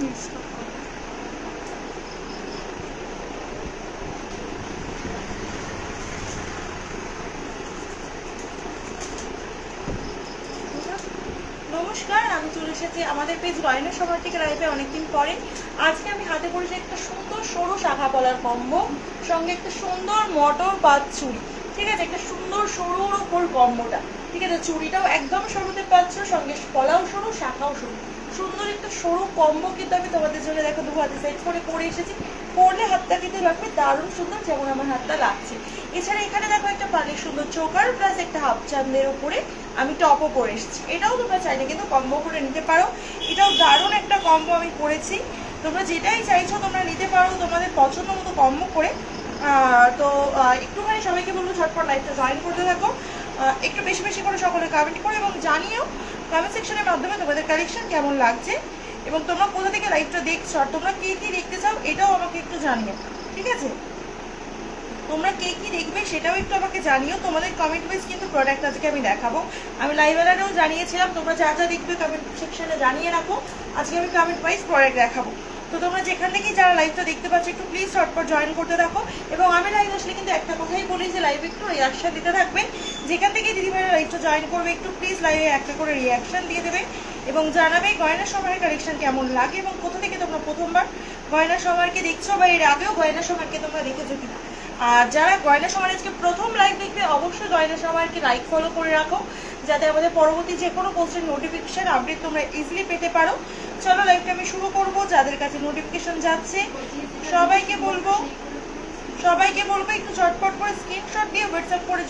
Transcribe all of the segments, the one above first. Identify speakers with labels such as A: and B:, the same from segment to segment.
A: নমস্কার, আমি চলে এসেছি আমাদের পেজ গয়না সমার থেকে লাইভে অনেকদিন পরে। আজকে আমি হাতে করেছি একটা সুন্দর সরু শাখা পলার কম্বো, সঙ্গে একটা সুন্দর মটর পাত চুড়ি। ঠিক আছে, একটা সুন্দর সরুর ওপর কম্বোটা। ঠিক আছে, চুড়িটাও একদম সরুতে পাচ্ছ, সঙ্গে পলাও সরু, শাখাও সরু। সুন্দর একটা সরু কম্বো কিন্তু আমি তোমাদের জন্য দেখো দু হাতে সেট করে পরে এসেছি। পরলে হাতটা কিন্তু লাগবে দারুণ সুন্দর, যেমন আমার হাতটা লাগছে। এছাড়া এখানে দেখো একটা পালের সুন্দর চোকার প্লাস একটা হাফ চাঁদের উপরে আমি টপও পরে এসেছি। এটাও তোমরা চাইলে কিন্তু কম্বো করে নিতে পারো। এটাও দারুণ একটা কম্বো আমি করেছি। তোমরা যেটাই চাইছো তোমরা নিতে পারো তোমাদের পছন্দ মতো কম্বো করে। তো একটুখানি সবাইকে বলবো ঝটপট লাইভটা জয়েন করতে থাকো, একটু বেশি বেশি করে সকলে কমেন্ট করো এবং জানিও কমেন্ট সেকশনের মাধ্যমে তোমাদের কালেকশন কেমন লাগছে এবং তোমরা কোথা থেকে লাইভটা দেখছো আর তোমরা কে কি দেখতে চাও এটাও আমাকে একটু জানিও। ঠিক আছে, তোমরা কে কি দেখবে সেটাও একটু আমাকে জানিও। তোমাদের কমেন্ট ওয়াইজ কিন্তু প্রোডাক্ট আজকে আমি দেখাবো। আমি লাইভ আলারেও জানিয়েছিলাম, তোমরা যা যা দেখবে কমেন্ট সেকশনে জানিয়ে রাখো। আজকে আমি কমেন্ট ওয়াইজ প্রোডাক্ট দেখাবো। তো তোমরা যেখান থেকে যারা লাইভটা দেখতে পাচ্ছ একটু প্লিজ ঝটপট জয়েন করতে থাকো। এবং আমি লাইভ আসলে কিন্তু একটা কথাই বলি যে লাইভে একটু রিয়াকশন দিতে থাকবে। যেখান থেকে দিদিভাইরা লাইভটা জয়েন করবে একটু প্লিজ লাইভে একটা করে রিয়াকশন দিয়ে দেবে এবং জানাবে গয়না সমারের কালেকশন কেমন লাগে এবং কোথা থেকে তোমরা প্রথমবার গয়না সমারকে দেখছো বা এর আগেও গয়না সমারকে তোমরা দেখেছো কিনা। আর যারা গয়না সমার আজকে প্রথম লাইভ দেখবে অবশ্যই গয়না সমারকে লাইক ফলো করে রাখো, যাতে আমাদের পরবর্তী যে কোনো পোস্টের নোটিফিকেশন আপডেট তোমরা ইজিলি পেতে পারো। চলো লাইভটা আমি শুরু করব। যাদের কাছে নোটিফিকেশন যাচ্ছে সবাইকে বলবো একটু ঝটপট করে স্ক্রিনশট দিয়ে হোয়াটসঅ্যাপ করে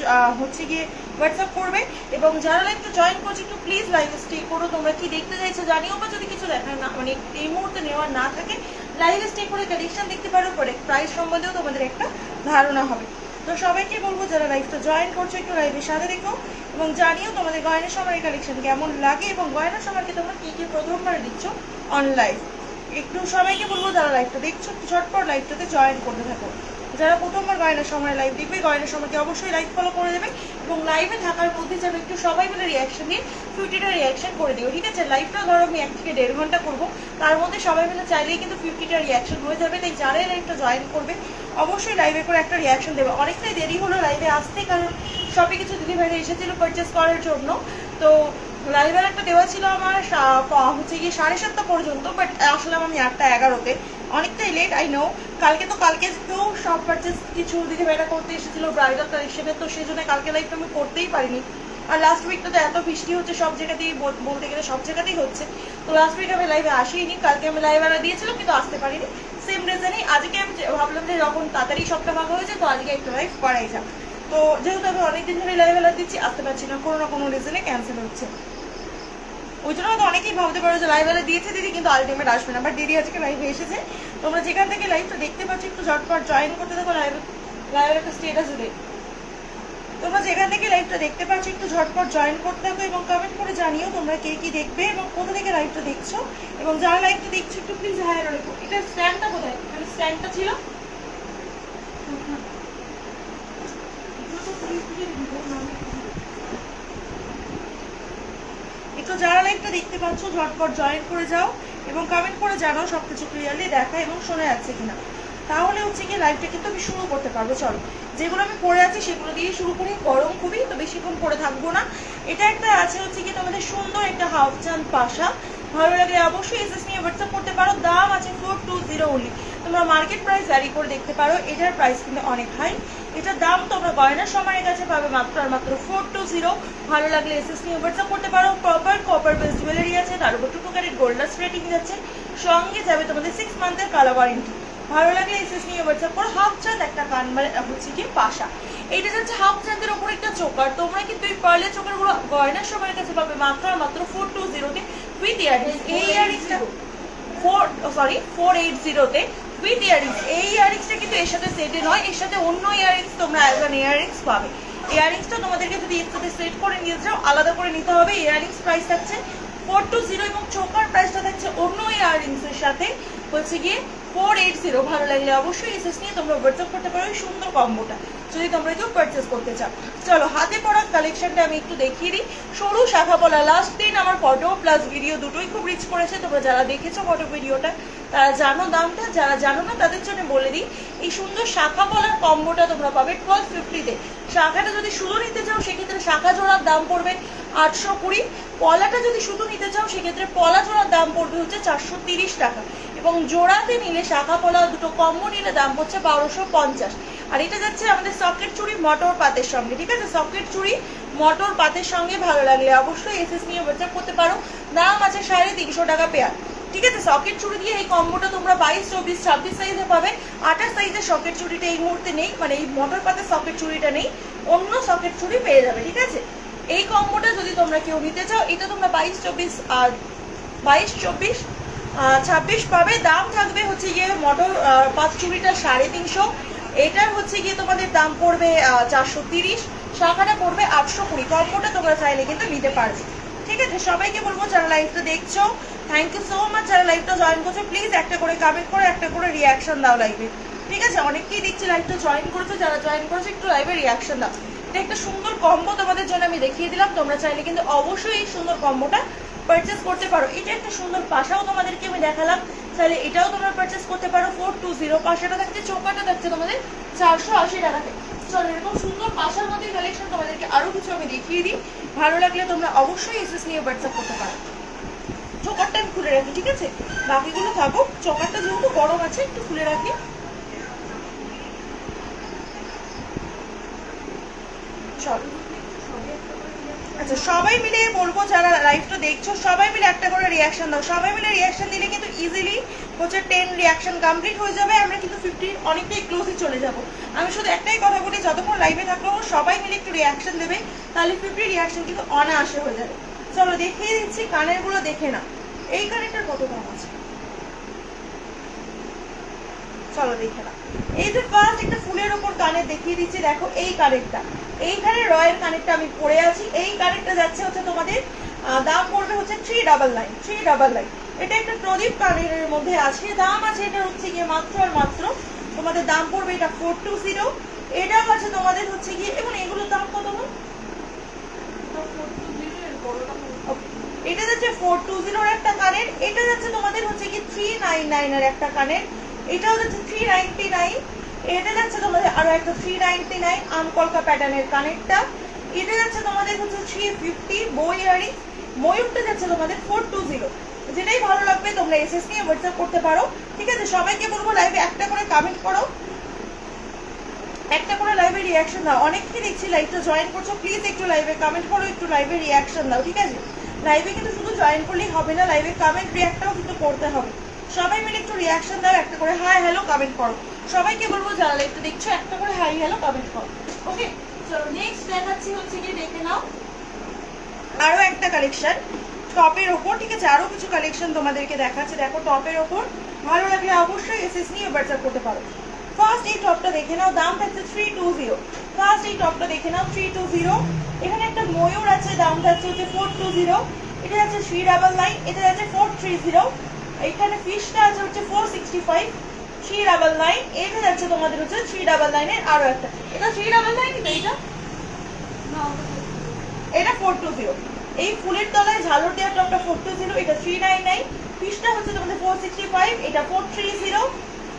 A: হোয়াটসঅ্যাপ করবে। এবং যারা লাইভটা জয়েন করছে একটু প্লিজ লাইভে স্টে করো। তোমরা কি দেখতে চাইছো জানিও, বা যদি কিছু দেখার না মানে এই মুহূর্তে নেওয়ার না থাকে লাইভে স্টে করে কালেকশন দেখতে পারো, প্রোডাক্ট প্রাইস সম্বন্ধেও তোমাদের একটা ধারণা হবে। তো সবাইকে বলবো যারা লাইভটা জয়েন করছো একটু লাইভের সাথে দেখো এবং জানিও তোমাদের গয়না সমারের কালেকশন কেমন লাগে এবং গয়না সমারকে তোমরা কি কি প্রথমবার দিচ্ছ অনলাইন। একটু সবাইকে বলবো যারা লাইভটা দেখছো ঝটপট লাইভটাতে জয়েন করতে থাকো। যারা প্রথমবার গয়না সময় লাইভ দেখবে গয়না সময়কে অবশ্যই লাইক ফলো করে দেবে এবং লাইভে থাকার মধ্যে যেন একটু সবাই মিলে রিয়াকশন দিয়ে 50টা রিয়াকশন করে দেবে। ঠিক আছে, লাইভটা ধরো আমি 1 থেকে 1.5 ঘন্টা করবো, তার মধ্যে সবাই মিলে চাইলেই কিন্তু 50টা রিয়াকশন হয়ে যাবে। তাই যারাই লাইভটা জয়েন করবে অবশ্যই লাইভে করে একটা রিয়াকশন দেবে। অনেকটাই দেরি হলো লাইভে আসতে, কারণ সবই কিছু দিদিভাইরা এসেছিল পারচেস করার জন্য। তো লাইভের একটা দেওয়া ছিল আমার হচ্ছে গিয়ে 7:30 পর্যন্ত, বাট আসলাম আমি 8:11-তে, অনেকটাই লেট আই নো। কালকে তো সব পারচেস কিছু দিদিভাইরা করতে এসেছিল ব্রাইডাল কালেকশনে, তো সেই জন্য কালকে লাইভটা আমি করতেই পারিনি। আর লাস্ট উইকটা তো এত বৃষ্টি হচ্ছে সব জায়গাতেই, বলতে গেলে সব জায়গাতেই হচ্ছে, তো লাস্ট উইক আমি লাইভে আসিনি। কালকে আমি লাইভ আলা দিয়েছিলাম কিন্তু আসতে পারিনি। সেম রিজনই আজকে আমি ভাবলাম যে যখন তাড়াতাড়ি সবটা ভাগা হয়েছে তো আজকে একটু লাইভ করাই যাক। তো যেহেতু আমি অনেকদিন ধরে লাইভ আলা দিচ্ছি, আসতে পারছি না, কোনো না কোনো রিজনে ক্যান্সেল হচ্ছে। ওই জন্য হয়তো অনেকেই ভাবতে পারো যে লাইভ দিয়েছে দিদি কিন্তু আলটিমেট আসবে না, বাট দিদি আজকে লাইভে এসেছে। তোমরা যেখান থেকে লাইভটা দেখতে পাচ্ছ একটু ঝটপট জয়েন করতে থাকো। লাইভের একটা স্টেটাস দেবে, তোমরা যেখান থেকে লাইভটা দেখতে পাচ্ছ একটু ঝটপট জয়েন করতে থাকো এবং কমেন্ট করে জানিও তোমরা কে কি দেখবে এবং কোথা থেকে লাইভটা দেখছো। এবং যারা লাইভটা দেখছো একটু প্লিজ হাই রাখো। এটা স্ট্যান্ডটা কোথায়, মানে স্ট্যান্ডটা ছিল একটু যারা লাইভটা দেখতে পাচ্ছ ঝটপট জয়েন করে যাও এবং কমেন্ট করে জানাও সবকিছু ক্লিয়ারলি দেখা এবং শোনা যাচ্ছে কিনা। তাহলে হচ্ছে কি লাইভটা কিন্তু আমি শুরু করতে পারবো। চলো, যেগুলো আমি পরে আছি সেগুলো দিয়ে শুরু করি। গরম খুবই, তো বেশিক্ষণ পরে থাকবো না। এটা একটা আছে হচ্ছে কি তোমাদের সুন্দর একটা হাফ চাঁদ পাশা, ভালো লাগলে অবশ্যই এসএস নিয়ে হোয়াটসঅ্যাপ করতে পারো। দাম আছে 420 অনলি। তোমরা মার্কেট প্রাইস ভ্যারি করে দেখতে পারো, এটার প্রাইস কিন্তু অনেক হাই। এটার দাম তোমরা গয়না সময়ের কাছে পাবে মাত্র আর মাত্র 420। ভালো লাগলে এসএস নিয়ে হোয়াটসঅ্যাপ করতে পারো। প্রপার কপার বেস জুয়েলারি আছে, তার উপর 2 ক্যারেট গোল্ডাস রেটিং যাচ্ছে, সঙ্গে যাবে তোমাদের 6 মান্থের কালার ওয়ারেন্টি। ভালো লাগলে এসএস নিয়ে হোয়াটসঅ্যাপ করো। হাফ চাঁদ একটা কান হচ্ছে কি পাশা, এইটা যাচ্ছে হাফ চাঁদের উপর একটা চোকার। তোমরা কিন্তু এই পার্লের চোকার গুলো গয়নার সময়ের কাছে পাবে মাত্র আর মাত্র 420-তে উইথ ইয়ারিংস। এই ইয়ারিংসটা 480-তে উইথ ইয়ারিংস। এই ইয়ারিংসটা কিন্তু এর সাথে সেটে নয়, এর সাথে অন্য ইয়ারিংস তোমরা অ্যাজ অ্যান ইয়ারিংস পাবে। ইয়ারিংসটা তোমাদেরকে যদি এর সাথে সেট করে নিয়ে যাও আলাদা করে নিতে হবে। ইয়ারিংস প্রাইস থাকছে 420 এবং চোকার প্রাইসটা থাকছে অন্য ইয়ারিংস এর সাথে হচ্ছে গিয়ে 480। ভালো লাগলে অবশ্যই এসএস নিয়ে তোমরা হোয়াটসঅ্যাপ করতে পারো এই সুন্দর কম্বোটা। যদি তোমরা কেউ পারচেস করতে চাও। চলো হাতে পড়া কালেকশনটা আমি একটু দেখিয়ে দিই। সরু শাখা পলা, লাস্ট দিন আমার ফটো প্লাস ভিডিও দুটোই খুব রিচ করেছে। তোমরা যারা দেখেছো ফটো ভিডিওটা তারা জানো দামটা, যারা জানো না তাদের জন্য বলে দিই, এই সুন্দর শাখা পলার কম্বোটা তোমরা পাবে 1250-তে। শাখাটা যদি শুধু নিতে চাও সেক্ষেত্রে শাখা জোড়ার দাম পড়বে 820। পলাটা যদি শুধু নিতে চাও সেক্ষেত্রে পলা জোড়ার দাম পড়বে হচ্ছে 430 টাকা, এবং জোড়াতে নিলে শাখা পলা দুটো কম্বো নিলে দাম হচ্ছে 1250। আর এটা যাচ্ছে আমাদের সকেট চুড়ি মটর পাতের সঙ্গে, ঠিক আছে? সকেট চুড়ি মটর পাতের সঙ্গে ভালো লাগলে অবশ্যই এসএস নিয়ে হোয়াটসঅ্যাপ করতে পারো। দাম আছে 350 টাকা পেয়ার, ঠিক আছে? সকেট চুড়ি দিয়ে এই কম্বোটা তোমরা 22, 24, 26 সাইজে পাবে। 28 সাইজের সকেট চুড়িটা এই মুহূর্তে নেই, মানে এই মটর পাতের সকেট চুড়িটা নেই, অন্য সকেট চুড়ি পেয়ে যাবে, ঠিক আছে? এই কম্বোটা যদি তোমরা কেউ নিতে চাও, এটা তোমরা 22, 24 আর 22, 24, 26 পাবে। দাম থাকবে হচ্ছে গিয়ে মটর পাত চুড়িটা 350, এটার হচ্ছে গিয়ে তোমাদের দাম পড়বে 430, শাখাটা পড়বে 820। কম্বোটা তোমরা চাইলে কিন্তু নিতে পারবে, ঠিক আছে? সবাইকে বলবো যারা লাইভটা দেখছো, থ্যাংক ইউ সো মাচ। যারা লাইভটা জয়েন করছো প্লিজ একটা করে কমেন্ট করে একটা করে রিয়াকশন দাও লাইভে, ঠিক আছে? অনেকেই দেখছি লাইভটা জয়েন করেছো, যারা জয়েন করেছো একটু লাইভে রিয়াকশন দাও। এটা একটা সুন্দর কম্বো তোমাদের জন্য আমি দেখিয়ে দিলাম, তোমরা চাইলে কিন্তু অবশ্যই এই সুন্দর কম্বোটা পারচেস করতে পারো। এটা একটা সুন্দর পাশাও তোমাদেরকে আমি দেখালাম, তাহলে এটাও তোমরা পারচেস করতে পারো 420। পাশাটা থাকছে, চৌকাটা থাকছে তোমাদের 480 টাকাতে। চলো এরকম সুন্দর পাশার মধ্যে কালেকশন তোমাদেরকে আরো কিছু আমি দেখিয়ে দিই, ভালো লাগলে তোমরা অবশ্যই এসএস নিয়ে হোয়াটসঅ্যাপ করতে পারো। চোকারটা আমি খুলে রাখি, ঠিক আছে? বাকিগুলো থাকুক, চোকারটা যেহেতু গরম আছে একটু খুলে রাখি। চলো আচ্ছা, সবাই মিলে বলবো যারা লাইভটা দেখছো সবাই মিলে একটা করে রিয়াকশন দাও। সবাই মিলে রিয়াকশন দিলে কিন্তু ইজিলি হচ্ছে 10 রিয়াকশন কমপ্লিট হয়ে যাবে, আমরা কিন্তু 50 অনেকটাই ক্লোজে চলে যাব। আমি শুধু একটাই কথা বলি, যতক্ষণ লাইভে থাকবো সবাই মিলে একটু রিয়াকশন দেবে, তাহলে 50 রিয়াকশন কিন্তু অনায়াসে হয়ে যাবে। চলো দেখিয়ে দিচ্ছি কানের গুলো, দেখে না এই কানেরটার কত দাম আছে, চলো দেখে না। এই যে ফার্স্ট একটা ফুলের উপর কানের দেখিয়ে দিচ্ছি, দেখো এই কানেরটা, এইখানে রয়্যাল কানেরটা আমি পরে আছি। এই কানেরটা যাচ্ছে হচ্ছে তোমাদের দাম পড়বে হচ্ছে 399। এটা একটা প্রদীপ কানের মধ্যে আছে, দাম আছে এটা হচ্ছে গিয়ে মাত্র আর মাত্র তোমাদের দাম পড়বে এটা 420। এটাও আছে তোমাদের হচ্ছে গিয়ে, এবং এগুলোর দাম কত? এটা যাচ্ছে 420 একটা কানের, এটা যাচ্ছে তোমাদের হচ্ছে কি 399 এর একটা কানের, এটাও যাচ্ছে 399। এটা যাচ্ছে তোমাদের আরো একটা 399 আমকলকা প্যাটার্নের কানেরটা, এটা যাচ্ছে তোমাদের হচ্ছে 350 বো ইয়ারিং। ময়ূরটা যাচ্ছে তোমাদের 420। যেটাই ভালো লাগবে তোমরা এসএস নিয়ে হোয়াটসঅ্যাপ করতে পারো, ঠিক আছে? সবাইকে বলবো লাইভে একটা করে কমেন্ট করো, একটা করে লাইভে রিয়াকশন দাও। অনেকেই দেখছি লাইভটা জয়েন করছো, প্লিজ একটু লাইভে কমেন্ট করো, একটু লাইভে রিয়াকশন দাও, ঠিক আছে? লাইভে কিন্তু শুধু জয়েন করলেই হবে না, লাইভে কমেন্ট রিয়াক্টটাও কিন্তু করতে হবে। সবাই মিলে একটু রিয়াকশন দাও, একটা করে হাই হ্যালো কমেন্ট করো। সবাইকে বলবো যারা লাইভটা দেখছো একটা করে হাই হ্যালো কমেন্ট করো, ওকে? চলো নেক্সট দেখাচ্ছি হচ্ছে কি, দেখে নাও আরো একটা কালেকশন টপের ওপর, ঠিক আছে? আরো কিছু কালেকশন তোমাদেরকে দেখাচ্ছে, দেখো টপের ওপর ভালো লাগলে অবশ্যই এসএস নিয়ে হোয়াটসঅ্যাপ করতে পারো। ফার্স্ট এই টপটা দেখে নাও, দাম থাকছে 320। ফার্স্ট এই টপটা দেখে নাও 320। এখানে একটা ময়ূর আছে, দাম থাকছে হচ্ছে 420। এটা যাচ্ছে 399, এটা যাচ্ছে 430। এখানে ফিশটা আছে হচ্ছে 465, 399। এটা যাচ্ছে তোমাদের হচ্ছে 399 এর আরো একটা, এটা 399 কিন্তু এটা 420। এই ফুলের তলায় ঝালর দেওয়া টপটা 420, এটা 399। ফিশটা হচ্ছে তোমাদের 465, এটা 430।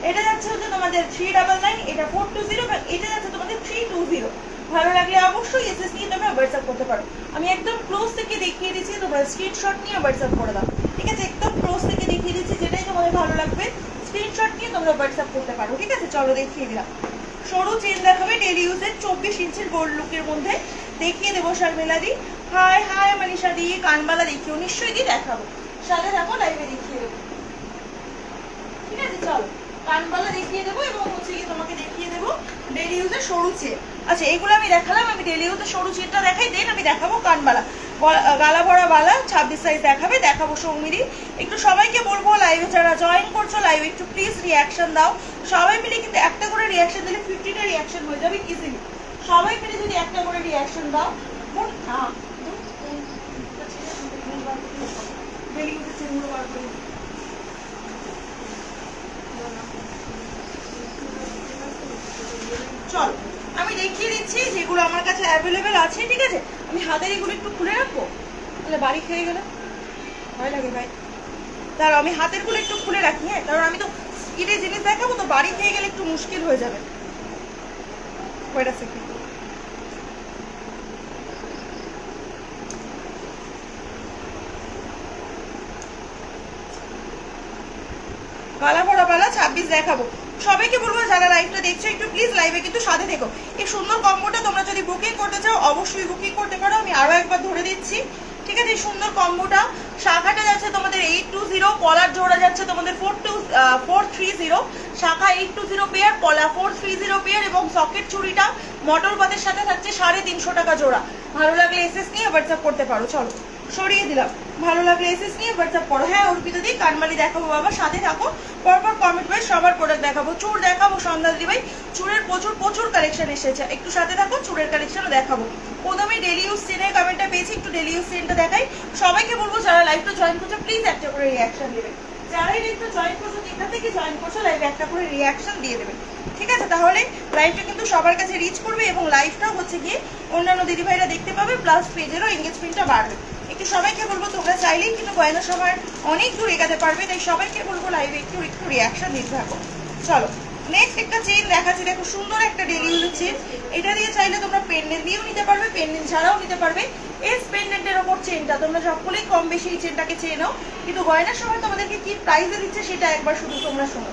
A: এটা যাচ্ছে হচ্ছে তোমাদের 399, এটা 420, এবং এটা যাচ্ছে তোমাদের 320। ভালো লাগলে অবশ্যই এসএস নিয়ে তোমরা হোয়াটসঅ্যাপ করতে পারো। আমি একদম ক্লোজ থেকে দেখিয়ে দিচ্ছি, তোমরা স্ক্রিনশট নিয়ে হোয়াটসঅ্যাপ করে দাও, ঠিক আছে? একদম ক্লোজ থেকে দেখিয়ে দিচ্ছি, যেটাই তোমাদের ভালো লাগবে স্ক্রিনশট নিয়ে তোমরা হোয়াটসঅ্যাপ করতে পারো, ঠিক আছে? চলো দেখিয়ে দিলাম। সরু চেন দেখাবে ডেলি ইউজের 24 ইঞ্চির গোল্ড লুকের মধ্যে দেখিয়ে দেবো। শারমিলা দি হাই, হাই মানিশা দি, কানবালা দেখিও নিশ্চয়ই দি দেখাবো, সাথে থাকো লাইভে দেখিয়ে দেবো, ঠিক আছে? চলো কানবালা দেখিয়ে দেবো, এবং হচ্ছে কি তোমাকে দেখিয়ে দেবো ডেলি ইউজের সরু চেন। আচ্ছা এগুলো আমি দেখালাম, আমি ডেলি ইউজের সরু চেনটা দেখাই, দেন আমি দেখাবো কানবালা, গালা ভরা বালা 26 সাইজ দেখাবো সৌমিরি। একটু সবাইকে বলবো লাইভে যারা জয়েন করছো লাইভে একটু প্লিজ রিয়াকশন দাও। সবাই মিলে কিন্তু একটা করে রিয়াকশন দিলে 50টা রিয়াকশন হয়ে যাবে ইজিলি। সবাই মিলে যদি একটা করে রিয়াকশন দাও, চলো আমি দেখিয়ে কাছে অ্যাভেলেবেল আছে, ঠিক আছে। আমি হাতের এগুলো একটু খুলে রাখবো, তাহলে বাড়ি খেয়ে গেলে ভয় লাগে ভাই। তাহলে আমি হাতেরগুলো একটু খুলে রাখি, হ্যাঁ, কারণ আমি তো স্কিনে জিনিস দেখাবো, তো বাড়ি খেয়ে গেলে একটু মুশকিল হয়ে যাবে। Wait a second. বালা ভরা বালা 26 দেখাবো। সবাইকে বলবো যারা লাইভটা দেখছো একটু প্লিজ লাইভে কিন্তু সাথে থেকো। এই সুন্দর কম্বোটা তোমরা যদি বুকিং করতে চাও অবশ্যই বুকিং করতে পারো। আমি আরো একবার ধরে দিচ্ছি, ঠিক আছে। এই সুন্দর কম্বোটা শাখাটা যাচ্ছে তোমাদের 820, পলার জোড়া যাচ্ছে তোমাদের 430, শাখা 820 পেয়ার, পলা 430 পেয়ার, এবং সকেট চুড়িটা মটর পাতের সাথে থাকছে 350 টাকা জোড়া। ভালো লাগলে এসএস নিয়ে হোয়াটসঅ্যাপ করতে পারো। চলো সরিয়ে দিলাম। ভালো লাগলে এসএস নিয়ে হোয়াটসঅ্যাপ করো। হ্যাঁ অর্পিতা দি কানমালি দেখাবো বাবা, সাথে থাকো। পরপর কমেন্ট ওয়াইজ সবার প্রোডাক্ট দেখাবো। চুড় দেখাবো সন্ধ্যা দিদি ভাই, চুড়ের প্রচুর কালেকশন এসেছে, একটু সাথে থাকো, চুড়ের কালেকশনও দেখাবো। প্রথমে ডেলি ইউজ চেনের কমেন্টটা পেয়েছি, একটু ডেলি ইউজ চেনটা দেখাই। সবাইকে বলবো যারা লাইভটা জয়েন করছো প্লিজ একটা করে রিয়াকশন দেবে। যারাই লাইভটা জয়েন করছো, যেখান থেকে জয়েন করছো লাইভে একটা করে রিয়াকশন দিয়ে দেবে, ঠিক আছে। তাহলে লাইভটা কিন্তু সবার কাছে রিচ করবে এবং লাইভটাও হচ্ছে গিয়ে অন্যান্য দিদিভাইরা দেখতে পাবে, প্লাস পেজেরও এঙ্গেজমেন্টটা বাড়বে। একটু সবাইকে বলবো তোমরা চাইলেই কিন্তু গয়না সময় অনেক দূর এগাতে পারবে, তাই সবাইকে বলবো লাইভে একটু রিয়াকশন দিতে থাকো। চলো নেক্সট একটা চেন দেখাচ্ছি, দেখো সুন্দর একটা ডেলি ইউজের চেন। এটা দিয়ে চাইলে তোমরা পেন্ডেন্ট দিয়েও নিতে পারবে, পেন্ডেন্ট ছাড়াও নিতে পারবে। এস পেন্ডেন্টের ওপর চেনটা তোমরা সকলেই কম বেশি এই চেনটাকে চেনো, কিন্তু গয়নার সময় তোমাদেরকে কি প্রাইসে দিচ্ছে সেটা একবার শুধু তোমরা শোনো।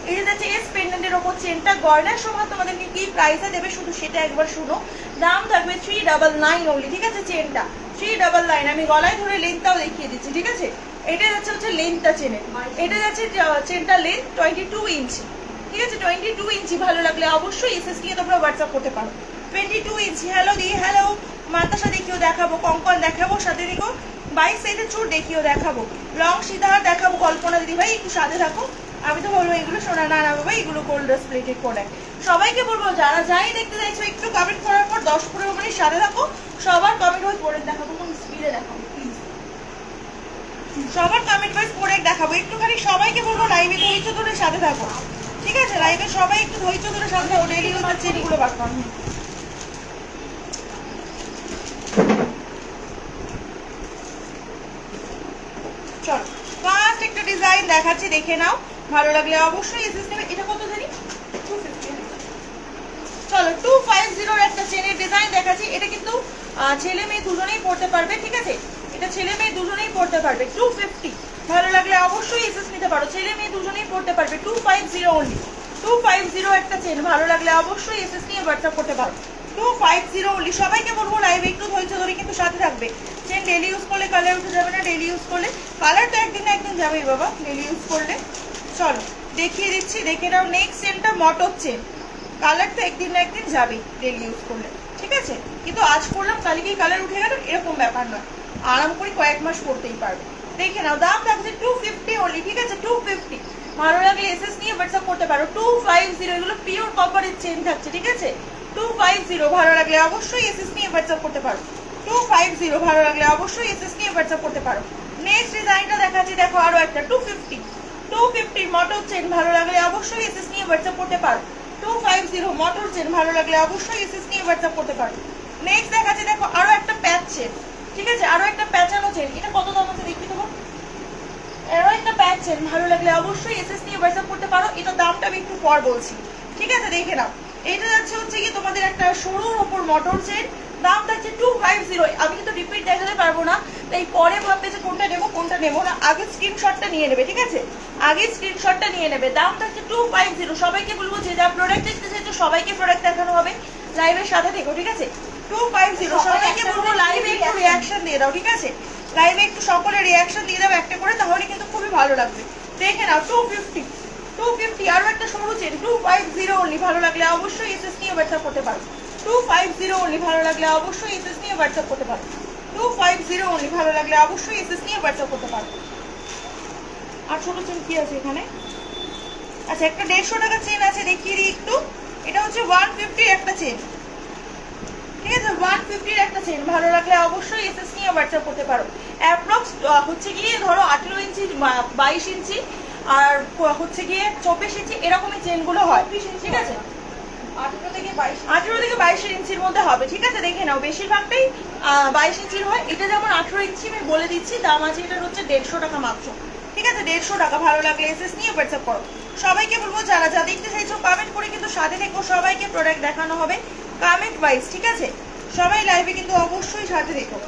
A: এই যে যাচ্ছে এস পেন্ডেন্টের ওপর চেনটা, গয়নার সময় তোমাদেরকে কি প্রাইসে দেবে শুধু সেটা একবার শুনো। দাম থাকবে 399 অনলি, ঠিক আছে। চেনটা 399, আমি গলায় ধরে লেন্থটাও দেখিয়ে দিচ্ছি, ঠিক আছে। এটা হচ্ছে লেন্থটা চেনের, এটা যাচ্ছে চেনটা লেন্থ 22 ইঞ্চি, ঠিক আছে। 22 ইঞ্চি। ভালো লাগলে অবশ্যই এসএস নিয়ে তোমরা হোয়াটসঅ্যাপ করতে পারো। 22 ইঞ্চি। হ্যালো দি হ্যালো, মাতাসা দেখিও দেখাবো, কঙ্কন দেখাবো, সাথে দেখো 22 সাইজের চুর দেখিও দেখাবো, লং সীতাহার দেখাবো। কল্পনা দিদি ভাই একটু সাথে থাকো। আমি তো বলবো এগুলো শোনা না বাবা, এগুলো গোল্ড প্লেটেড প্রোডাক্ট। সবাইকে বলবো যারা যাই দেখতে চাইছো একটু কমেন্ট করার পর 10-15 মিনিট সাথে থাকো। সবার কমেন্ট ওয়াইজ প্রোডাক্ট দেখাবো, কোন স্পিডে দেখাবো প্লিজ। সবার কমেন্ট ওয়াইজ প্রোডাক্ট দেখাবো, একটুখানি সবাইকে বলবো লাইভে ধৈর্য ধরে সাথে থাকো, ঠিক আছে। লাইভে সবাই একটু ধৈর্য ধরে সাথে থাকো। ডেলি ইউজের চেনগুলো বার করো। চলো ফার্স্ট একটা ডিজাইন দেখাচ্ছি, দেখে নাও। ভালো লাগলে অবশ্যই এসএস নেবে। এটা কত জানি 250। চলো 250 একটা চেনের ডিজাইন দেখাচ্ছি। এটা কিন্তু ছেলে মেয়ে দুজনেই পড়তে পারবে, ঠিক আছে। এটা ছেলে মেয়ে দুজনেই পড়তে পারবে। 250। ভালো লাগলে অবশ্যই এসএস নিতে পারো, ছেলে মেয়ে দুজনেই পড়তে পারবে। 250 অনলি, 250 একটা চেন। ভালো লাগলে অবশ্যই এসএস নিয়ে হোয়াটসঅ্যাপ করতে পারো। 250 অনলি। সবাইকে বলবো লাইভে একটু ধৈর্য ধরে কিন্তু সাথে থাকবে। চেন ডেলি ইউজ করলে কালার উঠে যাবে না, ডেলি ইউজ করলে কালার তো একদিন না একদিন যাবেই বাবা ডেলি ইউজ করলে। চলো দেখিয়ে দিচ্ছি, দেখে নাও। নেক্সট চেনটা মটর চেন, কালার তো একদিন না একদিন যাবেই ডেলি ইউজ করলে, ঠিক আছে। কিন্তু আজ করলাম কালকেই কালার উঠে গেল এরকম ব্যাপার নয়, আরাম করে কয়েক মাস পড়তেই পারবে। দেখে নাও দাম থাকছে 250 অনলি, ঠিক আছে। 250। ভালো লাগলে এসএস নিয়ে হোয়াটসঅ্যাপ করতে পারো। 250, এগুলো পিওর কপারের চেন থাকছে, ঠিক আছে। 250। ভালো লাগলে অবশ্যই এসএস নিয়ে হোয়াটসঅ্যাপ করতে পারো। 250। ভালো লাগলে অবশ্যই এসএস নিয়ে হোয়াটসঅ্যাপ করতে পারো। নেক্সট ডিজাইনটা দেখাচ্ছি, দেখো আরো একটা 250। 250 মটর চেন। ভালো লাগলে অবশ্যই এসএস নিয়ে হোয়াটসঅ্যাপ করতে পারো। 250 মটর চেন। ভালো লাগলে অবশ্যই এসএস নিয়ে হোয়াটসঅ্যাপ করতে পারো। নেক্সট দেখাচ্ছি, দেখো আরো একটা প্যাচ চেন, ঠিক আছে। আরো একটা প্যাচানো চেন। এটা কত দাম আছে দেখি দেবো। আরো একটা প্যাচ চেন। ভালো লাগলে অবশ্যই এসএস নিয়ে হোয়াটসঅ্যাপ করতে পারো। এটা দামটা আমি একটু পর বলছি, ঠিক আছে। দেখে নাও, এটা যাচ্ছে হচ্ছে কি তোমাদের একটা সরুর ওপর মটর চেন। দাম থাকছে 250। আমি কিন্তু রিপিট দেখাতে পারবো না, তাই পরে ভাববে যে কোনটা নেবো কোনটা নেবো না। আগে স্ক্রিনশটটা নিয়ে নেবে, ঠিক আছে। আগে স্ক্রিনশটটা নিয়ে নেবে। দাম থাকছে 250। সবাইকে বলবো যে যা প্রোডাক্ট দেখতে চাইছো সবাইকে প্রোডাক্ট দেখানো হবে, লাইভের সাথে থেকো, ঠিক আছে। 250। সবাইকে বলবো লাইভে একটু রিয়াকশন দিয়ে দাও, ঠিক আছে। লাইভে একটু সকলে রিয়াকশন দিয়ে দাও একটা করে, তাহলে কিন্তু খুবই ভালো লাগবে। দেখে নাও 250। 250 আরো একটা সরু চেন। 250 অনলি। ভালো লাগলে অবশ্যই এসএস নিয়ে হোয়াটসঅ্যাপ করতে পারো। 250 অনলি। ভালো লাগলে অবশ্যই এসএস নিয়ে হোয়াটসঅ্যাপ করতে পারো। 250 অনলি। ভালো লাগলে অবশ্যই এসএস নিয়ে হোয়াটসঅ্যাপ করতে পারো। আর ছোট চেন কি আছে এখানে? আচ্ছা একটা 150 টাকা চেন আছে, দেখিয়ে দিই একটু। এটা হচ্ছে 150 একটা চেন, ঠিক আছে। 150 একটা চেন। ভালো লাগলে অবশ্যই এসএস নিয়ে হোয়াটসঅ্যাপ করতে পারো। অ্যাপ্রক্স হচ্ছে গিয়ে ধরো 18 ইঞ্চি 22 ইঞ্চি আর হচ্ছে গিয়ে 24 ইঞ্চি এরকমই চেনগুলো হয়, ঠিক আছে। 18 থেকে 22 ইঞ্চির মধ্যে হবে, ঠিক আছে? দেখে নাও, বেশিরভাগটাই 22 ইঞ্চির হয়। এটা যেমন 18 ইঞ্চি, আমি বলে দিচ্ছি দাম আছে এটার হচ্ছে 150 টাকা মাত্র, ঠিক আছে? 150 টাকা। ভালো লাগলে এসএস নিয়ে হোয়াটসঅ্যাপ করো। সবাইকে বলবো যারা যা দেখতে চাইছো কমেন্ট করে কিন্তু সাথে থেকো, সবাইকে প্রোডাক্ট দেখানো হবে কমেন্ট ওয়াইজ, ঠিক আছে? সবাই লাইভে কিন্তু অবশ্যই সাথে দেখো।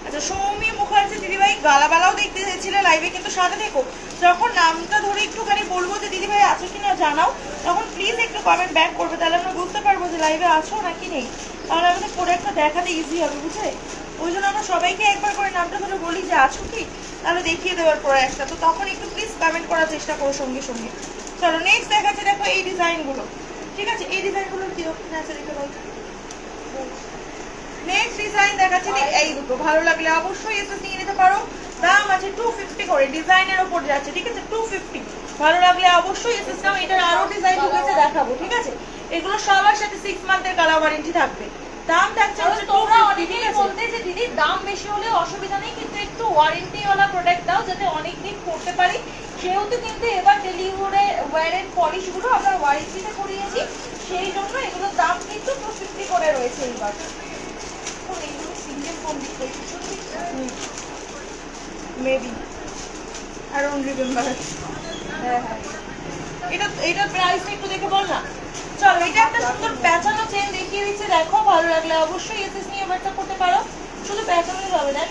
A: আচ্ছা, সৌমি মুখার্জি দিদিভাই গালাবালাও দেখতে চাইছিলে লাইভে, কিন্তু সাথে দেখো। যখন নামটা ধরে একটুখানি বলবো যে দিদিভাই আছো কিনা জানাও, তখন প্লিজ একটু কমেন্ট ব্যাক করবে, তাহলে আমরা বুঝতে পারবো যে লাইভে আছো নাকি নেই। তাহলে আমাদের প্রোডাক্টটা দেখাতে ইজি হবে, বুঝলে? ওই জন্য আমরা সবাইকে একবার করে নামটা ধরে বলি যে আছো কি, তাহলে দেখিয়ে দেওয়ার প্রোডাক্টটা। তো তখন একটু প্লিজ কমেন্ট করার চেষ্টা করো সঙ্গে সঙ্গে। চলো নেক্সট দেখাচ্ছি, দেখো এই ডিজাইনগুলো, ঠিক আছে? এই ডিজাইনগুলোর কিরকম আছে দেখে দাও। নেক্সট ডিজাইন দেখাচ্ছি এই দুটো, ভালো লাগলে অবশ্যই এসে নিয়ে নিতে পারো। দাম আছে 250 করে, ডিজাইনের উপর যাচ্ছে, ঠিক আছে? 250। ভালো লাগলে অবশ্যই এসে নাও। এটার আরো ডিজাইন ঢুকেছে, দেখাবো, ঠিক আছে? এগুলো সবার সাথে 6 মান্থের কালার ওয়ারেন্টি থাকবে। দাম থাকছে হচ্ছে
B: তোমরা অনেকেই বলতে যে দিদি দাম বেশি হলে অসুবিধা নেই, কিন্তু একটু ওয়ারেন্টি ওয়ালা প্রোডাক্ট দাও যাতে অনেক দিন করতে পারি। সেহেতু কিন্তু এবার ডেলিভারে ওয়্যারের পলিশগুলো আমরা ওয়ারেন্টিতে করিয়েছি, সেই জন্য এগুলোর দাম কিন্তু 250 করে রয়েছে এইবার।
A: Maybe I don't remember. হ্যাঁ, এটার প্রাইসটা একটু দেখে বল না। চলো, এটা একটা সুন্দর প্যাচানো চেন দেখিয়ে দিচ্ছে, দেখো। ভালো লাগলে অবশ্যই এসএস নিয়ে ব্যবহার করতে পারো, শুধু প্যাচানোই হবে। দেখ,